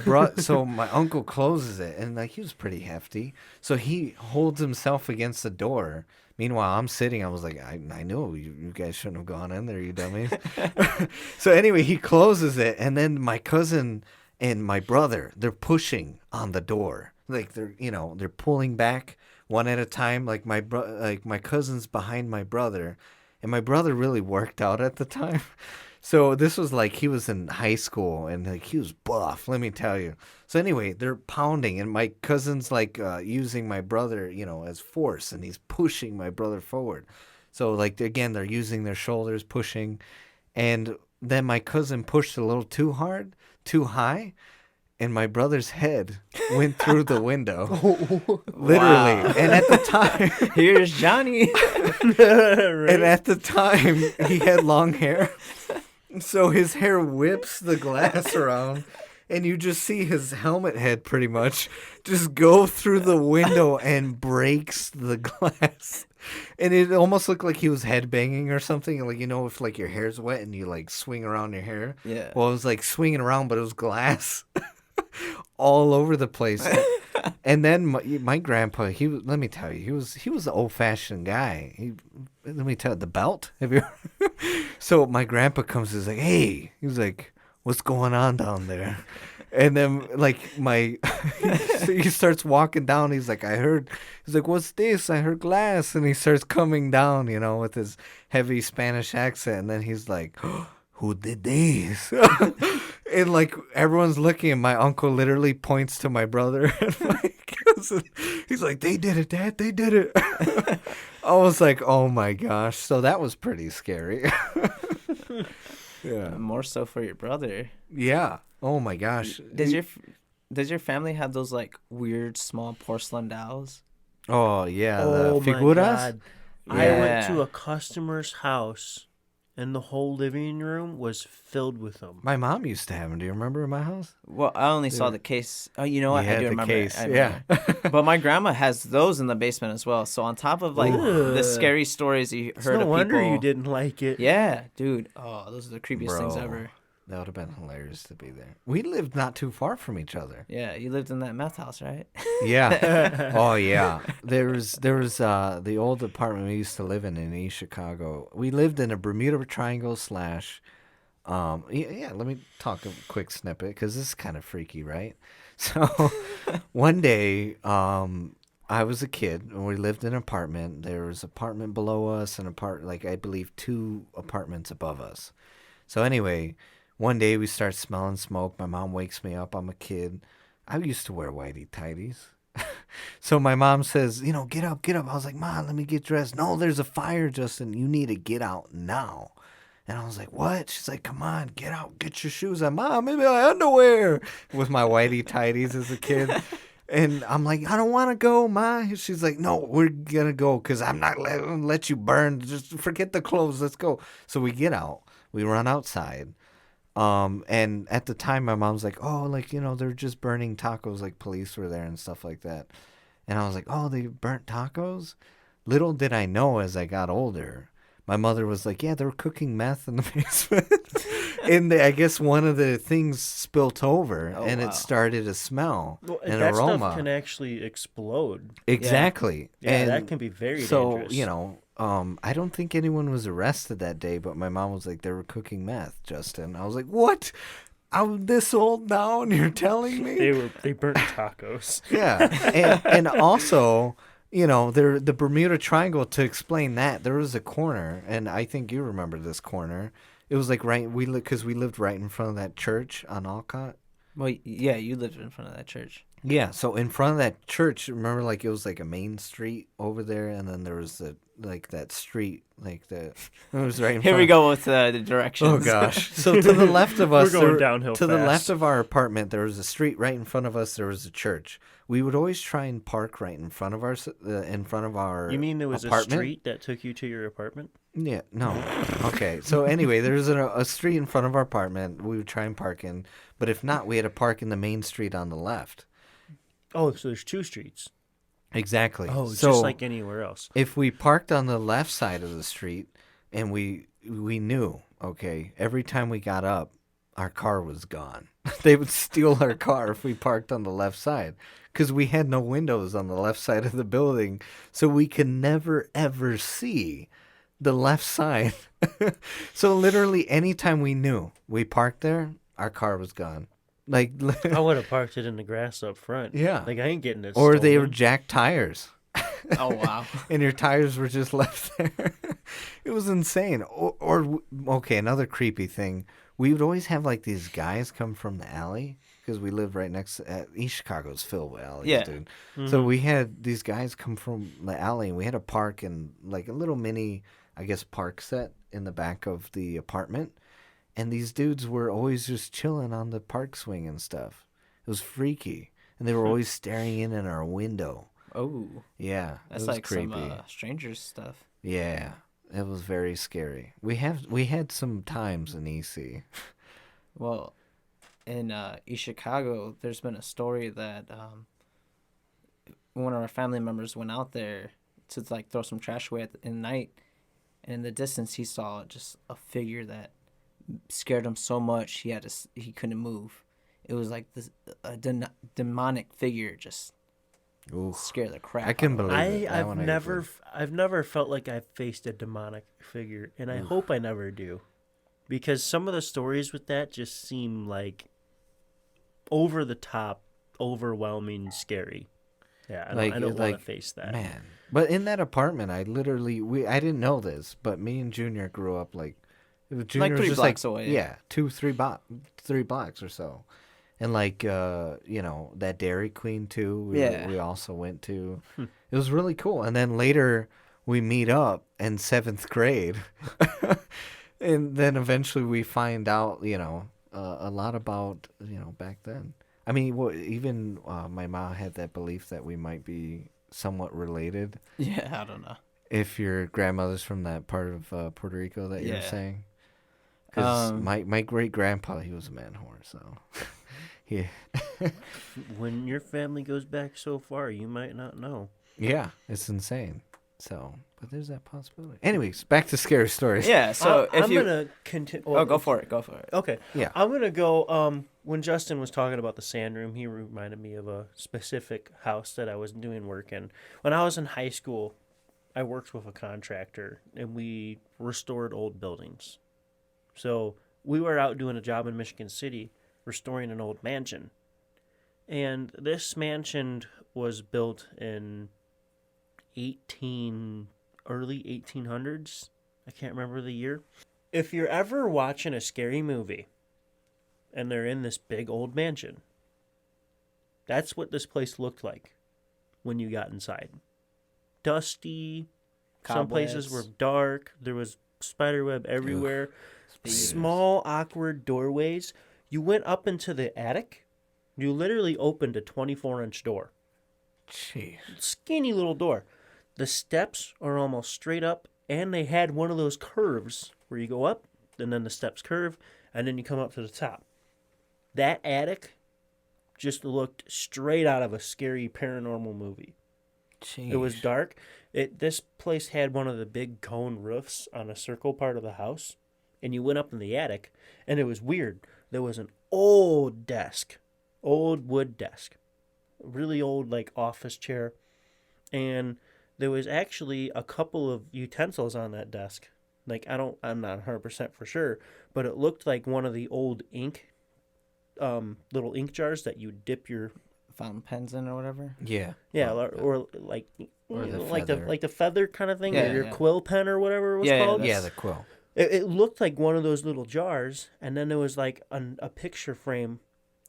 uncle closes it, and like he was pretty hefty, so he holds himself against the door. Meanwhile, I'm sitting. I was like, I know you guys shouldn't have gone in there, you dummies. So anyway, he closes it, and then my cousin and my brother, they're pushing on the door, like they're pulling back one at a time. Like my cousin's behind my brother, and my brother really worked out at the time. So this was like he was in high school, and like he was buff, let me tell you. So anyway, they're pounding, and my cousin's like using my brother, as force, and he's pushing my brother forward. So like again, they're using their shoulders, pushing, and then my cousin pushed a little too hard, too high, and my brother's head went through the window. Literally. Wow. And at the time, Here's Johnny. and at the time, he had long hair. So his hair whips the glass around, and you just see his helmet head pretty much just go through the window and breaks the glass. And it almost looked like he was headbanging or something. Like, if like your hair's wet and you like swing around your hair. Yeah. Well, it was like swinging around, but it was glass all over the place. And then my grandpa, let me tell you, he was an old-fashioned guy. Let me tell you, the belt. Have you? So my grandpa comes, he's like, hey, he was like, what's going on down there? And then like he starts walking down. He's like, he's like, what's this? I heard glass. And he starts coming down, with his heavy Spanish accent. And then he's like, who did this? And like everyone's looking, and my uncle literally points to my brother and my cousin. He's like, they did it, Dad. They did it. I was like, oh my gosh. So that was pretty scary. Yeah. More so for your brother. Yeah. Oh my gosh. Does your family have those like weird small porcelain dolls? Oh yeah, Oh the my figuras. God. I went Yeah. to a customer's house, and the whole living room was filled with them. My mom used to have them. Do you remember in my house? Well, I only saw the case. Oh, you know what? You I had do the remember. case, I remember. yeah. But my grandma has those in the basement as well. So on top of like the Ugh. scary stories you It's heard no of wonder people. you didn't like it. Yeah, dude. Oh, those are the creepiest things Bro. ever. That would have been hilarious to be there. We lived not too far from each other. Yeah, you lived in that meth house, right? Yeah. Oh yeah. There was the old apartment we used to live in East Chicago. We lived in a Bermuda Triangle slash. Yeah. Let me talk a quick snippet because this is kind of freaky, right? So, one day, I was a kid and we lived in an apartment. There was an apartment below us and I believe 2 apartments above us. So anyway. One day we start smelling smoke. My mom wakes me up. I'm a kid. I used to wear whitey tighties. So my mom says, get up, get up. I was like, Mom, let me get dressed. No, there's a fire, Justin. You need to get out now. And I was like, what? She's like, come on, get out, get your shoes on. Mom, maybe my underwear. With my whitey tighties as a kid. And I'm like, I don't want to go, Ma. She's like, no, we're going to go because I'm not going to let you burn. Just forget the clothes. Let's go. So we get out. We run outside. And at the time, my mom's like, oh, they're just burning tacos, like police were there and stuff like that. And I was like, oh, they burnt tacos? Little did I know as I got older, my mother was like, yeah, they were cooking meth in the basement. And I guess one of the things spilt over and it started to smell an that aroma. Stuff can actually explode. Exactly. Yeah, and that can be very dangerous. I don't think anyone was arrested that day, but my mom was like, they were cooking meth, Justin. I was like, what? I'm this old now and you're telling me? They burnt tacos. Yeah. And also, the Bermuda Triangle, to explain that, there was a corner, and I think you remember this corner. It was like because we lived right in front of that church on Alcott. Well, yeah, you lived in front of that church. Yeah, so in front of that church, remember, it was like a main street over there, and then there was that street, it was right in front. Here we go with the directions. Oh gosh! So to the left of us, we're going downhill to fast. the left of our apartment, there was a street. Right in front of us, there was a church. We would always try and park right in front of our. You mean there was apartment? a street that took you to your apartment? Yeah, no. Okay, so anyway, there was a street in front of our apartment. We would try and park in, but if not, we had to park in the main street on the left. Oh, so there's 2 streets. Exactly. Oh, so just like anywhere else. If we parked on the left side of the street and we knew, okay, every time we got up, our car was gone. They would steal our car if we parked on the left side because we had no windows on the left side of the building, so we could never, ever see the left side. So literally anytime we knew we parked there, our car was gone. I would have parked it in the grass up front. Yeah. I ain't getting it Or stolen. they were jacked tires. Oh, wow. And your tires were just left there. It was insane. Okay, another creepy thing. We would always have these guys come from the alley because we lived right next to East Chicago's filled with alleys, dude. Mm-hmm. So we had these guys come from the alley and we had a park in a little mini, I guess, park set in the back of the apartment. And these dudes were always just chilling on the park swing and stuff. It was freaky. And they were always staring in our window. Oh. Yeah. That's it was creepy. Some strangers stuff. Yeah. It was very scary. We had some times in EC. Well, in East Chicago, there's been a story that one of our family members went out there to throw some trash away in the night. And in the distance, he saw just a figure that scared him so much he couldn't move. It was like this demonic figure just scare the crap. I can believe it. I've never felt like I've faced a demonic figure, and I hope I never do, because some of the stories with that just seem like over the top, overwhelming, scary. Yeah, I don't want to face that. Man, but in that apartment, I didn't know this, but me and Junior grew up Junior was 3 just blocks away. Yeah, 3 blocks or so. And that Dairy Queen too, we also went to. It was really cool. And then later we meet up in 7th grade. And then eventually we find out, a lot about, back then. I mean, even my mom had that belief that we might be somewhat related. Yeah, I don't know. If your grandmother's from that part of Puerto Rico that you're saying. Because my great-grandpa, he was a man whore, so... Yeah. When your family goes back so far, you might not know. Yeah, it's insane. So, But there's that possibility. Anyways, back to scary stories. Yeah. So if I'm you gonna continue. oh, go for it. Go for it. Okay. Yeah. I'm gonna go. When Justin was talking about the sand room, he reminded me of a specific house that I was doing work in. When I was in high school, I worked with a contractor, and we restored old buildings. So we were out doing a job in Michigan City, restoring an old mansion, and this mansion was built in early 1800s. I can't remember the year. If you're ever watching a scary movie and they're in this big old mansion, that's what this place looked like when you got inside. Dusty, some places were dark, there was spiderweb everywhere, small awkward doorways. You went up into the attic, you literally opened a 24-inch door. Jeez. Skinny little door. The steps are almost straight up, and they had one of those curves where you go up, and then the steps curve, and then you come up to the top. That attic just looked straight out of a scary paranormal movie. Jeez. It was dark. This place had one of the big cone roofs on a circle part of the house, and you went up in the attic, and it was weird. There was an old desk, old wood desk, really old like office chair, and there was actually a couple of utensils on that desk. Like I'm not 100% for sure, but it looked like one of the old ink, little ink jars that you dip your Fountain pens in or whatever. Yeah. yeah, or like Or the like feather. the feather kind of thing, Yeah, or your yeah. quill pen or whatever it was Yeah, called. Yeah, the quill. It looked like one of those little jars, and then there was like a picture frame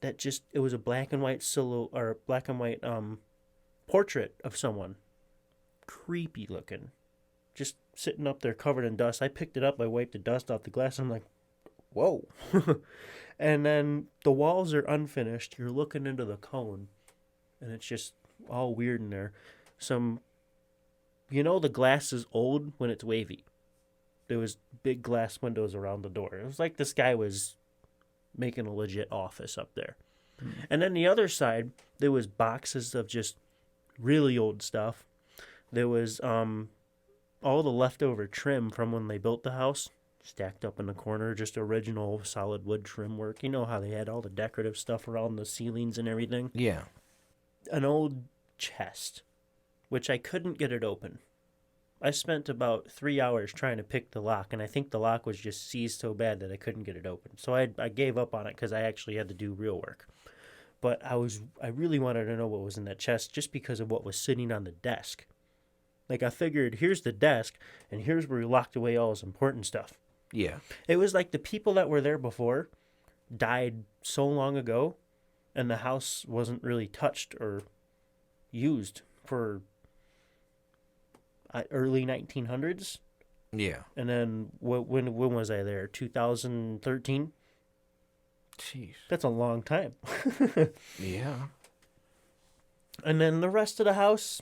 that it was a black and white silhouette or black and white portrait of someone, creepy looking, just sitting up there covered in dust. I picked it up, I wiped the dust off the glass, and I'm like, whoa. And then the walls are unfinished. You're looking into the cone, and it's just all weird in there. The glass is old when it's wavy. There was big glass windows around the door. It was like this guy was making a legit office up there. Mm-hmm. And then the other side, there was boxes of just really old stuff. There was all the leftover trim from when they built the house stacked up in the corner, just original solid wood trim work. You know how they had all the decorative stuff around the ceilings and everything? Yeah. An old chest, which I couldn't get it open. I spent about 3 hours trying to pick the lock, and I think the lock was just seized so bad that I couldn't get it open. So I gave up on it because I actually had to do real work. But I really wanted to know what was in that chest just because of what was sitting on the desk. Like, I figured, here's the desk, and here's where he locked away all his important stuff. Yeah. It was like the people that were there before died so long ago, and the house wasn't really touched or used for early 1900s. Yeah. And then when was I there? 2013? Jeez. That's a long time. Yeah. And then the rest of the house,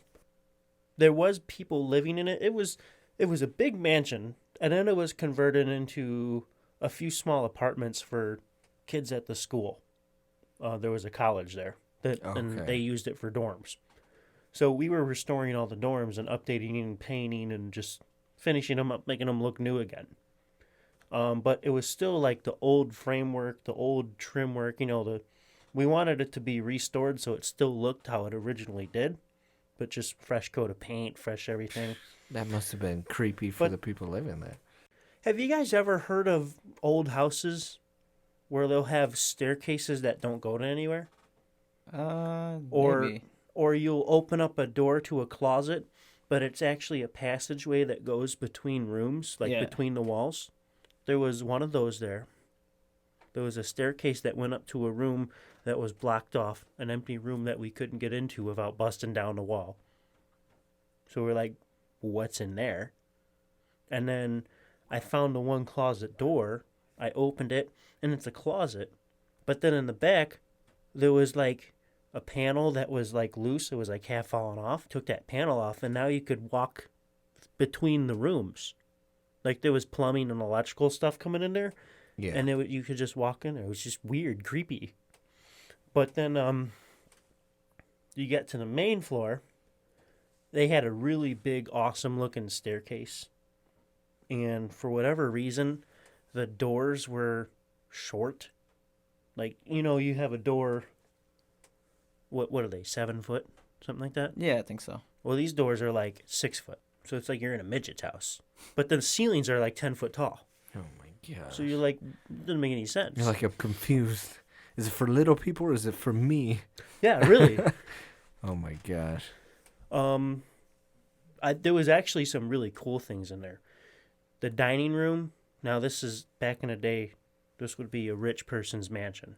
there was people living in it. It was a big mansion, and then it was converted into a few small apartments for kids at the school. There was a college there, and they used it for dorms. So we were restoring all the dorms and updating and painting and just finishing them up, making them look new again. But it was still like the old framework, the old trim work. We wanted it to be restored so it still looked how it originally did, but just fresh coat of paint, fresh everything. That must have been creepy for the people living there. Have you guys ever heard of old houses where they'll have staircases that don't go to anywhere? Maybe. Or you'll open up a door to a closet, but it's actually a passageway that goes between rooms, between the walls. There was one of those there. There was a staircase that went up to a room that was blocked off, an empty room that we couldn't get into without busting down the wall. So we're like, what's in there? And then I found the one closet door. I opened it, and it's a closet. But then in the back, there was like a panel that was like loose. It was like half fallen off. Took that panel off, and now you could walk between the rooms. Like there was plumbing and electrical stuff coming in there. Yeah. And you could just walk in there. It was just weird, creepy. But then you get to the main floor, they had a really big, awesome-looking staircase. And for whatever reason, the doors were short. Like, you have a door, what are they, 7 foot? Something like that? Yeah, I think so. Well, these doors are like 6 foot. So it's like you're in a midget's house. But the ceilings are like 10 foot tall. Oh my god. So you're like, doesn't make any sense. You're like, I'm confused. Is it for little people or is it for me? Yeah, really. Oh my gosh. There was actually some really cool things in there. The dining room, now this is back in the day, this would be a rich person's mansion.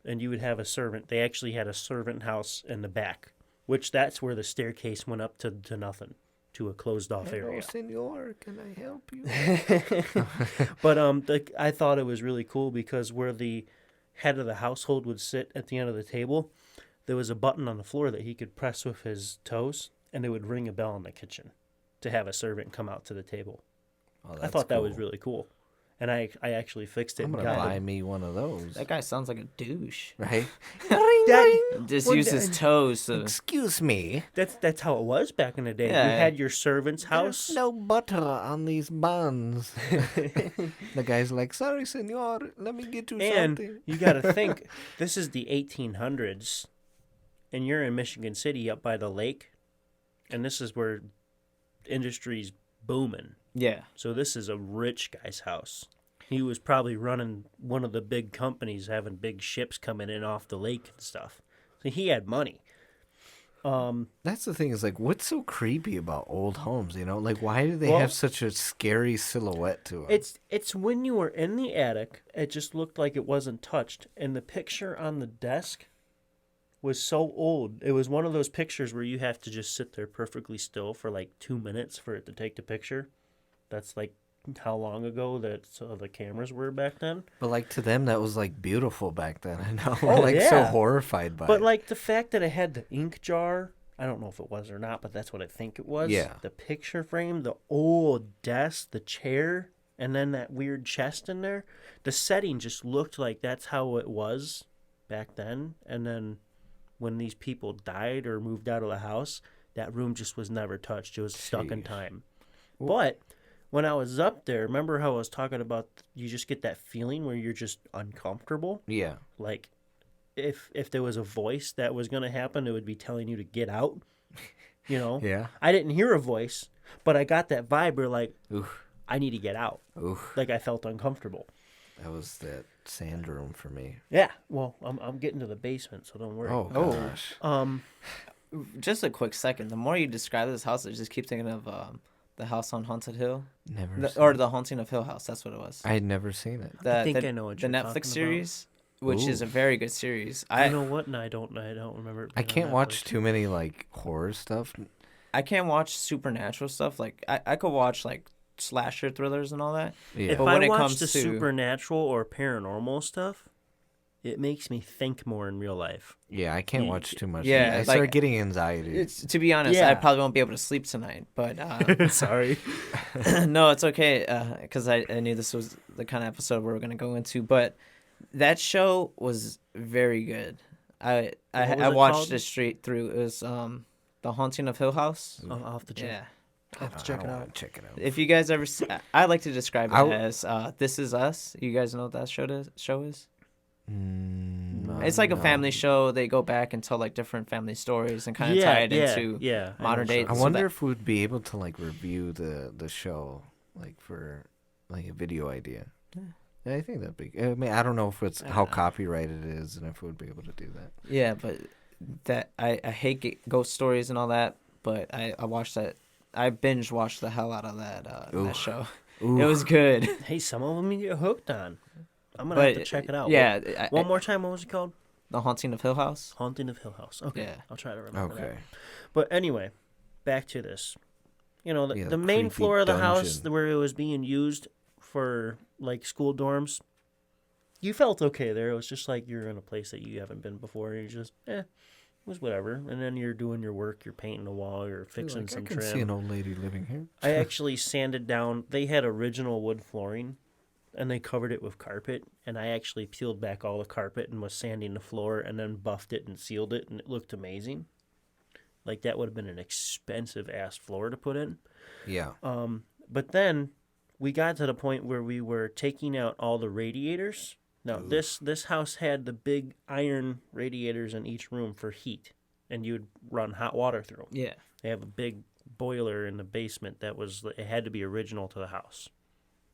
And you would have a servant. They actually had a servant house in the back, which that's where the staircase went up to nothing, to a closed off area. Senor, can I help you? But I thought it was really cool because where the head of the household would sit at the end of the table, there was a button on the floor that he could press with his toes, and it would ring a bell in the kitchen to have a servant come out to the table. Oh, I thought that was really cool. And I actually fixed it. I'm and going to got buy it. me one of those. That guy sounds like a douche. Right? Just Well, use his toes to... Excuse me. That's how it was back in the day. Yeah. You had your servant's house. There's no butter on these buns. The guy's like, sorry, senor. Let me get you And something. you got to think, this is the 1800s, and you're in Michigan City up by the lake, and this is where industry's booming. Yeah. So this is a rich guy's house. He was probably running one of the big companies, having big ships coming in off the lake and stuff. So he had money. That's the thing is, like, what's so creepy about old homes, you know? Like, why do they Well, have such a scary silhouette to them? It's when you were in the attic, it just looked like it wasn't touched. And the picture on the desk was so old. It was one of those pictures where you have to just sit there perfectly still for like 2 minutes for it to take the picture. That's like how long ago that the cameras were back then. But, like, to them, that was, like, beautiful back then. I know. Oh, We're, like, so yeah. horrified by But it. like the fact that it had the ink jar, I don't know if it was or not, but that's what I think it was. Yeah. The picture frame, the old desk, the chair, and then that weird chest in there. The setting just looked like that's how it was back then. And then when these people died or moved out of the house, that room just was never touched. It was stuck in Jeez. time. But when I was up there, remember how I was talking about you just get that feeling where you're just uncomfortable? Yeah. Like if there was a voice that was going to happen, it would be telling you to get out, you know? Yeah. I didn't hear a voice, but I got that vibe where like, Oof. I need to get out. Oof. Like I felt uncomfortable. That was that sand room for me. Yeah. Well, I'm getting to the basement, so don't worry. Oh, gosh. Just a quick second. The more you describe this house, I just keep thinking of the house on Haunted Hill. Never seen Or the Haunting of Hill House. That's what it was. I had never seen it. The, I think the, I know what the you're talking Netflix about. series, which is Ooh. a very good series. You know what? And I don't remember. It I being on can't watch Netflix. too many, like, horror stuff. I can't watch supernatural stuff. Like I could watch like slasher thrillers and all that. Yeah. If But I when it watch comes the to- supernatural or paranormal stuff, it makes me think more in real life. Yeah, I can't watch too much. Yeah, I like- start getting anxiety. It's to be honest, Yeah. I probably won't be able to sleep tonight. But Sorry. no, it's okay because I knew this was the kind of episode we were going to go into. But that show was very good. What was I it watched called? it straight through. It was The Haunting of Hill House. I'll have to check. Yeah. I'll have to check it out. Check it out. If you guys ever see, I like to describe it I w- as This Is Us. You guys know what that show is? No, It's like a no. family show. They go back and tell like different family stories and kind of tie it into I modern know day. some. I So wonder that- if we'd be able to, like, review the show, like, for, like, a video idea. Yeah, I think that'd be. I mean, I don't know if it's how copyrighted it is, and if we'd be able to do that. Yeah, but that I hate ghost stories and all that. But I watched that. I binge watched the hell out of that show. It was good. Hey, some of them you get hooked on. I'm gonna have to But check it out. yeah, One more time. What was it called? The Haunting of Hill House. Haunting of Hill House. Okay. Yeah. I'll try to remember that. Okay. But anyway, back to this. You know, Yeah, the the main creepy floor of the house dungeon. where it was being used for like school dorms. You felt okay there. It was just like you're in a place that you haven't been before. And you're just, it was whatever. And then you're doing your work. You're painting a wall. You're fixing Like, I some can trim. see an old lady living here. I actually sanded down. They had original wood flooring, and they covered it with carpet. And I actually peeled back all the carpet and was sanding the floor, and then buffed it and sealed it, and it looked amazing. Like, that would have been an expensive-ass floor to put in. Yeah. But then we got to the point where we were taking out all the radiators. Now, this house had the big iron radiators in each room for heat, and you would run hot water through them. Yeah. They have a big boiler in the basement it had to be original to the house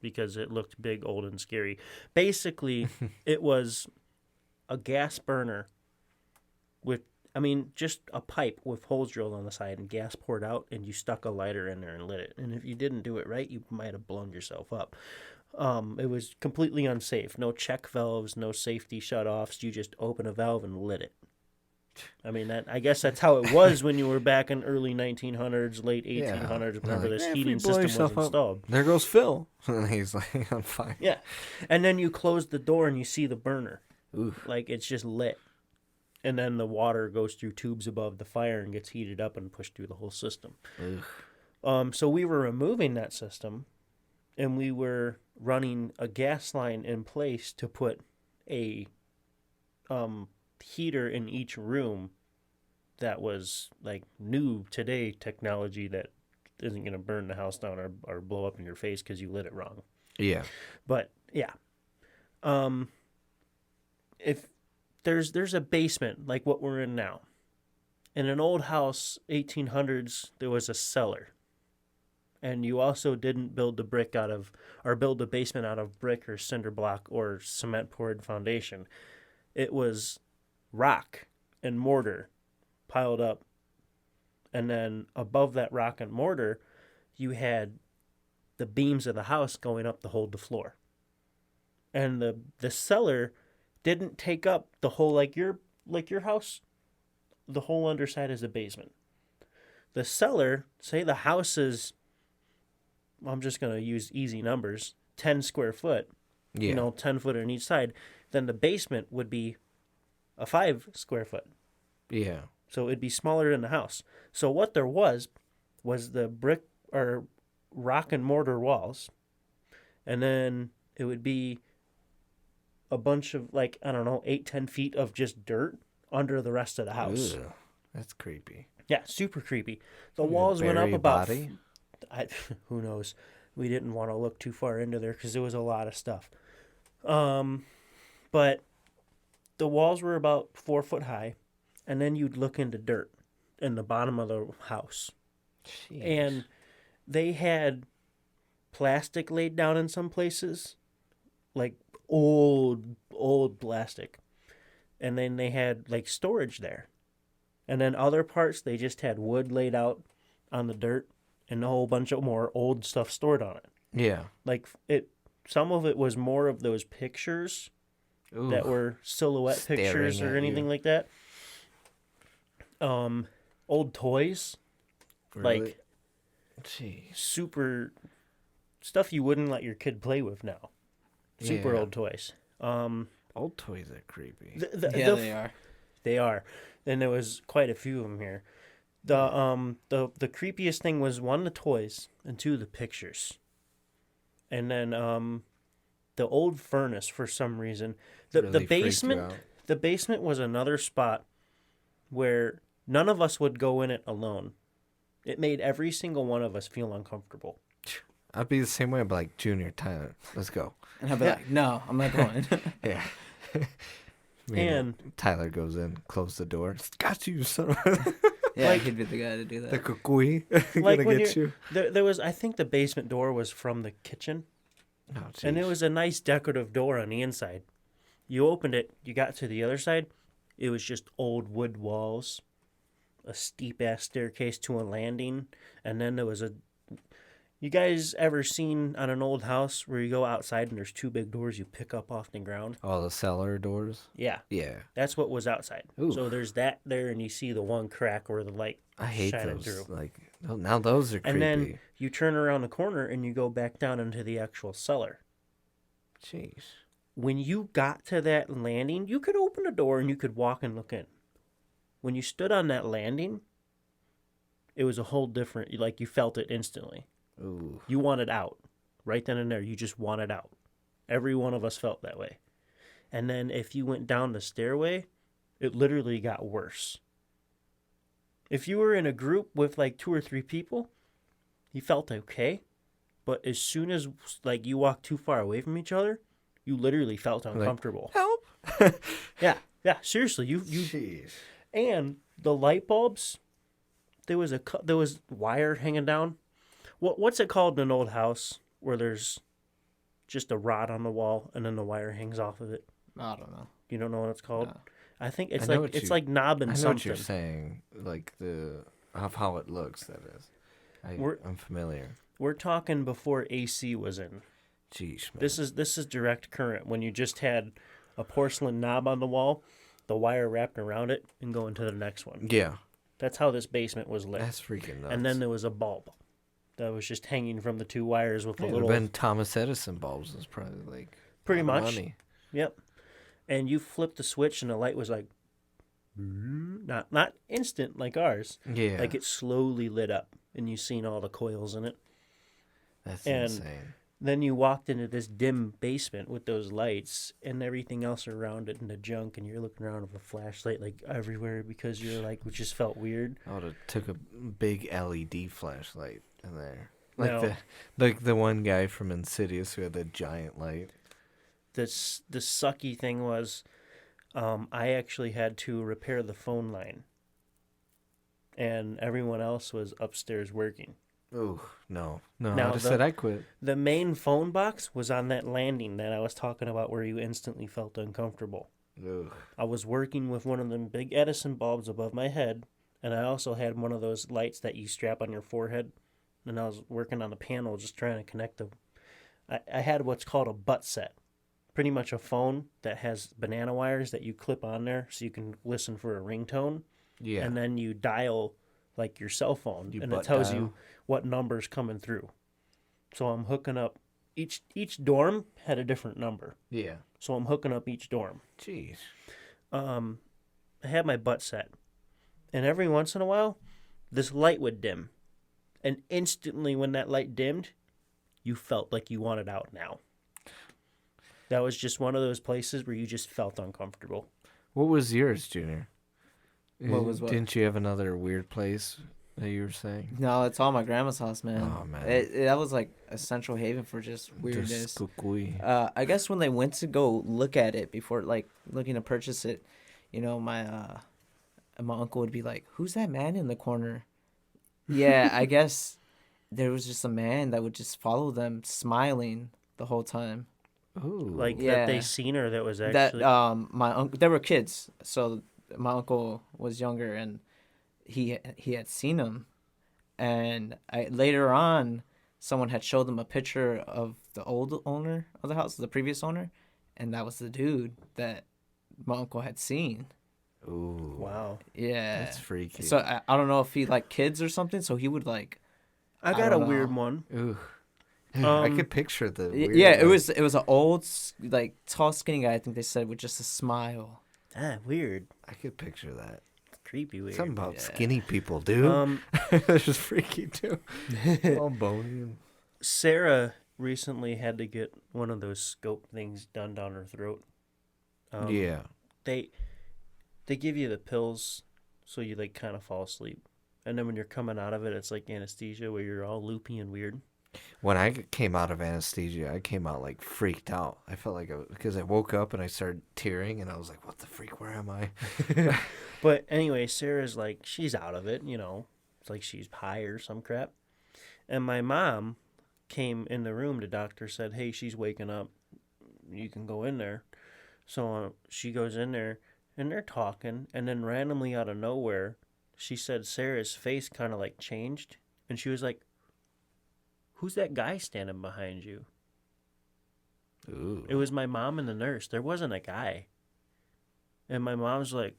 because it looked big, old, and scary. Basically, it was a gas burner with, just a pipe with holes drilled on the side and gas poured out, and you stuck a lighter in there and lit it. And if you didn't do it right, you might have blown yourself up. It was completely unsafe. No check valves, no safety shutoffs. You just open a valve and lit it. I guess that's how it was when you were back in early 1900s, late 1800s, whenever this heating system was installed. There goes Phil. And he's like on fire. Yeah. And then you close the door and you see the burner. Oof. Like, it's just lit. And then the water goes through tubes above the fire and gets heated up and pushed through the whole system. So we were removing that system, and we were running a gas line in place to put a heater in each room that was like new today technology that isn't going to burn the house down or blow up in your face because you lit it wrong. Yeah. But yeah, if there's a basement like what we're in now, in an old house, 1800s, there was a cellar, and you also didn't build the basement out of brick or cinder block or cement poured foundation. It was rock and mortar piled up, and then above that rock and mortar you had the beams of the house going up to hold the floor, and the cellar didn't take up the whole like your house. The whole underside is a basement. The cellar, say the house is, I'm just going to use easy numbers, 10 square foot, 10 foot on each side, then the basement would be a 5 square foot. Yeah. So it'd be smaller than the house. So what there was the brick or rock and mortar walls, and then it would be a bunch of 8-10 feet of just dirt under the rest of the house. Ew, that's creepy. Yeah, super creepy. The walls went up about... Body? Who knows? We didn't want to look too far into there because there was a lot of stuff. But the walls were about 4 foot high, and then you'd look into dirt in the bottom of the house. Jeez. And they had plastic laid down in some places, like old plastic. And then they had like storage there. And then other parts, they just had wood laid out on the dirt and a whole bunch of more old stuff stored on it. Yeah. Like some of it was more of those pictures that were silhouette pictures or anything like that. Old toys. Really? Like, jeez, super stuff you wouldn't let your kid play with now. Super old toys. Old toys are creepy. They are. They are. And there was quite a few of them here. The creepiest thing was, one, the toys, and two, the pictures. And then the old furnace, for some reason. The basement was another spot where none of us would go in it alone. It made every single one of us feel uncomfortable. I'd be the same way. I'd be like, Junior, Tyler, let's go. And I'd be like, no, I'm not going. Yeah. And Tyler goes in, close the door. Got you, son of a... Yeah, he'd be the guy to do that. The kukui. Like gonna get you. There was, I think the basement door was from the kitchen. Oh, and it was a nice decorative door on the inside. You opened it, you got to the other side, it was just old wood walls, a steep-ass staircase to a landing, and then there was a... You guys ever seen on an old house where you go outside and there's two big doors you pick up off the ground? Oh, the cellar doors? Yeah. Yeah. That's what was outside. Ooh. So there's that there, and you see the one crack where the light I hate shining those. through. Like, now those are creepy. And then you turn around the corner and you go back down into the actual cellar. Jeez. When you got to that landing, you could open the door and you could walk and look in. When you stood on that landing, it was a whole different... Like, you felt it instantly. Ooh. You wanted out. Right then and there, you just wanted out. Every one of us felt that way. And then if you went down the stairway, it literally got worse. If you were in a group with like 2 or 3 people, you felt okay. But as soon as like you walked too far away from each other, you literally felt uncomfortable. Help! Yeah, seriously, you Jeez. and the light bulbs, there was wire hanging down. What's it called in an old house where there's just a rod on the wall and then the wire hangs off of it? I don't know. You don't know what it's called? No. I think it's I know like what it's you- like knobbing I know something. what you're saying, like of how it looks. That is, I'm familiar. We're talking before AC was in. Jeez, man. This is direct current. When you just had a porcelain knob on the wall, the wire wrapped around it, and going to the next one. Yeah, That's how this basement was lit. that's freaking nuts. And then there was a bulb that was just hanging from the 2 wires with a it would little. have been Thomas Edison bulbs. It's probably like Pretty a lot of much. money. Yep. And you flipped the switch, and the light was like, not instant like ours. Yeah, Like it slowly lit up, and you seen all the coils in it. that's and- insane. Then you walked into this dim basement with those lights and everything else around it and the junk, and you're looking around with a flashlight like everywhere because you're like, it just felt weird. I would have took a big LED flashlight in there, No. like the one guy from Insidious who had that giant light. The sucky thing was, I actually had to repair the phone line, and everyone else was upstairs working. Oh no, Now I just the- said I quit. The main phone box was on that landing that I was talking about where you instantly felt uncomfortable. Ugh. I was working with one of them big Edison bulbs above my head, and I also had one of those lights that you strap on your forehead, and I was working on the panel just trying to connect them. I had what's called a butt set. Pretty much a phone that has banana wires that you clip on there so you can listen for a ringtone. Yeah, And then you dial like your cell phone, You and it butt tells dial? you what number's coming through. So I'm hooking up each dorm had a different number. yeah. So I'm hooking up each dorm. Jeez. I had my butt set, and every once in a while, this light would dim, and instantly when that light dimmed, you felt like you wanted out now. That was just one of those places where you just felt uncomfortable. What was yours, Junior? What was what? Didn't you have another weird place that you were saying? No, it's all my grandma's house, man. Oh, man. That was like a central haven for just weirdness. Just kukui. I guess when they went to go look at it before, like, looking to purchase it, you know, my uncle would be like, "Who's that man in the corner?" Yeah, I guess there was just a man that would just follow them, smiling the whole time. Ooh. Like Yeah. that they seen her that was That actually. my uncle, they were kids, so my uncle was younger, and he had seen him, and later on, someone had showed them a picture of the old owner of the house, the previous owner, and that was the dude that my uncle had seen. Ooh. Wow. Yeah, That's freaky. so I don't know if he liked kids or something, so he would like. I I got a don't know. weird one. Ooh. I Um, could picture the. Yeah, weird, it was an old, like, tall, skinny guy. I think they said with just a smile. Ah, weird. I could picture that. Creepy weird. Something about Yeah. skinny people, dude. That's just freaky too. All bony. And... Sarah recently had to get one of those scope things done down her throat. yeah. They give you the pills so you like kind of fall asleep, and then when you're coming out of it, it's like anesthesia where you're all loopy and weird. When I came out of anesthesia, I came out like freaked out. I felt like because I woke up and I started tearing, and I was like, "What the freak? Where am I?" But anyway, Sarah's like, she's out of it, you know. It's like she's high or some crap. And my mom came in the room. The doctor said, "Hey, she's waking up. You can go in there." So she goes in there, and they're talking. And then randomly out of nowhere, she said Sarah's face kind of like changed. And she was like, "Who's that guy standing behind you?" Ooh. It was my mom and the nurse. There wasn't a guy. And my mom's like,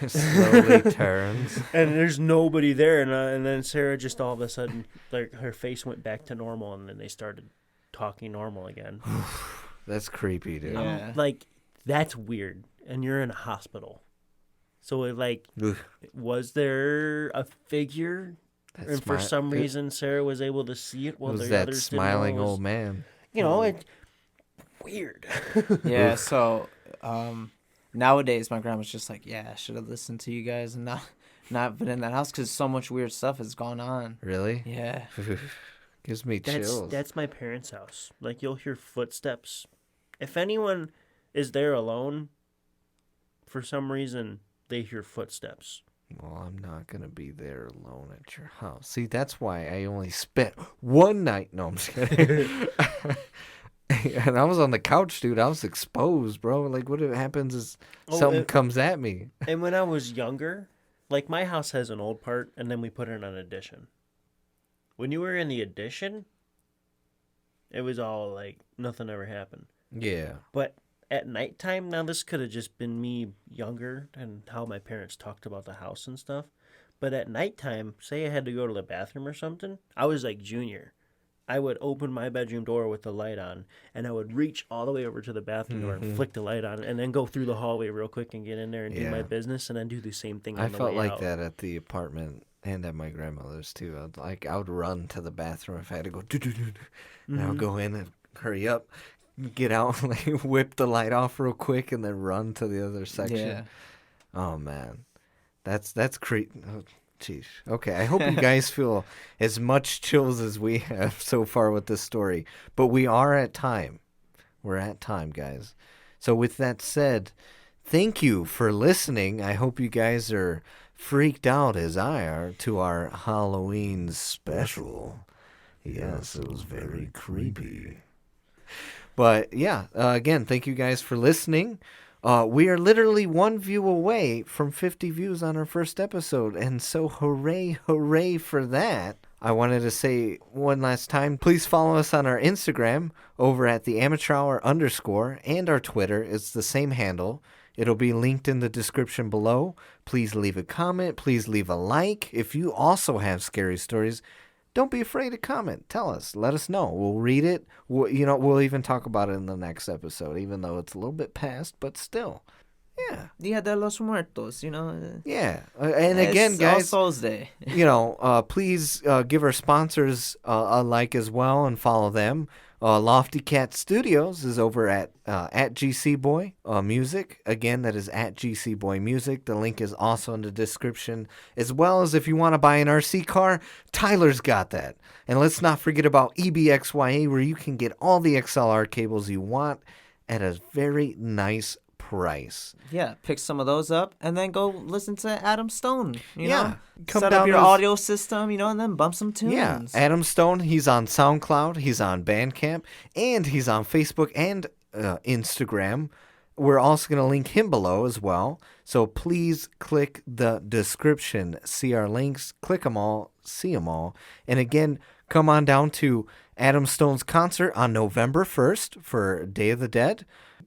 Slowly turns. and there's nobody there, and then Sarah just all of a sudden, like, her face went back to normal, and then they started talking normal again. That's creepy, dude. Yeah. Like, that's weird, and you're in a hospital. So, like, Ugh. was there a figure? That And for smi- some it- reason, Sarah was able to see it it while was the that others didn't know smiling it was- old man. You know, it's weird. Yeah, so Nowadays, my grandma's just like, yeah, I should have listened to you guys and not been in that house because so much weird stuff has gone on. Really? Yeah. Gives me chills. That's my parents' house. Like, you'll hear footsteps. If anyone is there alone, for some reason, they hear footsteps. Well, I'm not going to be there alone at your house. See, that's why I only spent one night. No, I'm just kidding. And I was on the couch, dude. I was exposed, bro. Like, what happens is something comes at me. And when I was younger, like, my house has an old part, and then we put in an addition. When you were in the addition, it was all, like, nothing ever happened. Yeah. But at nighttime, now this could have just been me younger and how my parents talked about the house and stuff. But at nighttime, say I had to go to the bathroom or something, I was like junior. I would open my bedroom door with the light on, and I would reach all the way over to the bathroom door and flick the light on, and then go through the hallway real quick and get in there and do my business, and then do the same thing on the way out. I felt like that at the apartment and at my grandmother's, too. I would run to the bathroom if I had to go, and I would go in and hurry up, get out, like, whip the light off real quick, and then run to the other section. Yeah. Oh, man. That's creepy. Oh, jeez. Okay, I hope you guys feel as much chills as we have so far with this story. But we are at time. We're at time, guys. So with that said, thank you for listening. I hope you guys are freaked out as I are to our Halloween special. Yes, it was very creepy. But yeah, again, thank you guys for listening. We are literally one view away from 50 views on our first episode, and so hooray, hooray for that. I wanted to say one last time, please follow us on our Instagram over at the Amateur Hour _ and our Twitter. It's the same handle. It'll be linked in the description below. Please leave a comment. Please leave a like. If you also have scary stories, don't be afraid to comment. Tell us. Let us know. We'll read it. We'll even talk about it in the next episode, even though it's a little bit past, but still. Yeah. Dia de los Muertos, Yeah. And again, guys, All Souls Day. Please give our sponsors a like as well and follow them. Lofty Cat Studios is over at GC Boy Music. Again, that is at GC Boy Music. The link is also in the description. As well as if you want to buy an RC car, Tyler's got that. And let's not forget about EBXYA, where you can get all the XLR cables you want at a very nice price. Yeah, pick some of those up and then go listen to Adam Stone. You know? Come set down up your to audio system, and then bump some tunes. Yeah, Adam Stone, he's on SoundCloud, he's on Bandcamp, and he's on Facebook and Instagram. We're also going to link him below as well. So please click the description, see our links, click them all, see them all. And again, come on down to Adam Stone's concert on November 1st for Day of the Dead.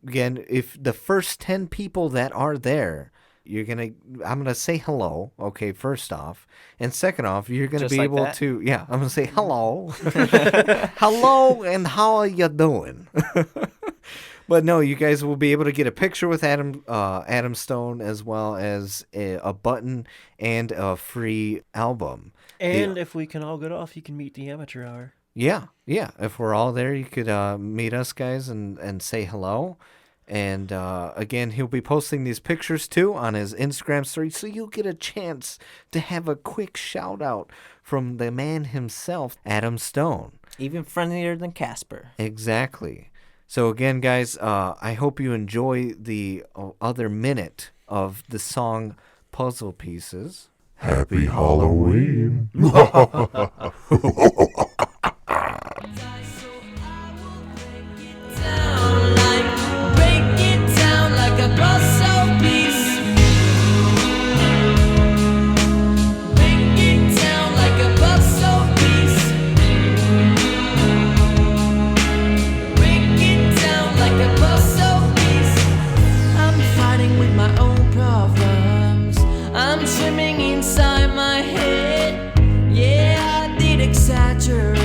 Again, if the first 10 people that are there, I'm gonna say hello, okay, first off. And second off, you're gonna Just be like able that? to, I'm gonna say hello. Hello, and how are you doing? But no, you guys will be able to get a picture with Adam Stone, as well as a button and a free album. And if we can all get off, you can meet the Amateur Hour. Yeah. If we're all there, you could meet us, guys, and say hello. And again, he'll be posting these pictures too on his Instagram story, so you'll get a chance to have a quick shout out from the man himself, Adam Stone. Even friendlier than Casper. Exactly. So again, guys, I hope you enjoy the other minute of the song Puzzle Pieces. Happy Halloween. I'm swimming inside my head. Yeah, I did exaggerate.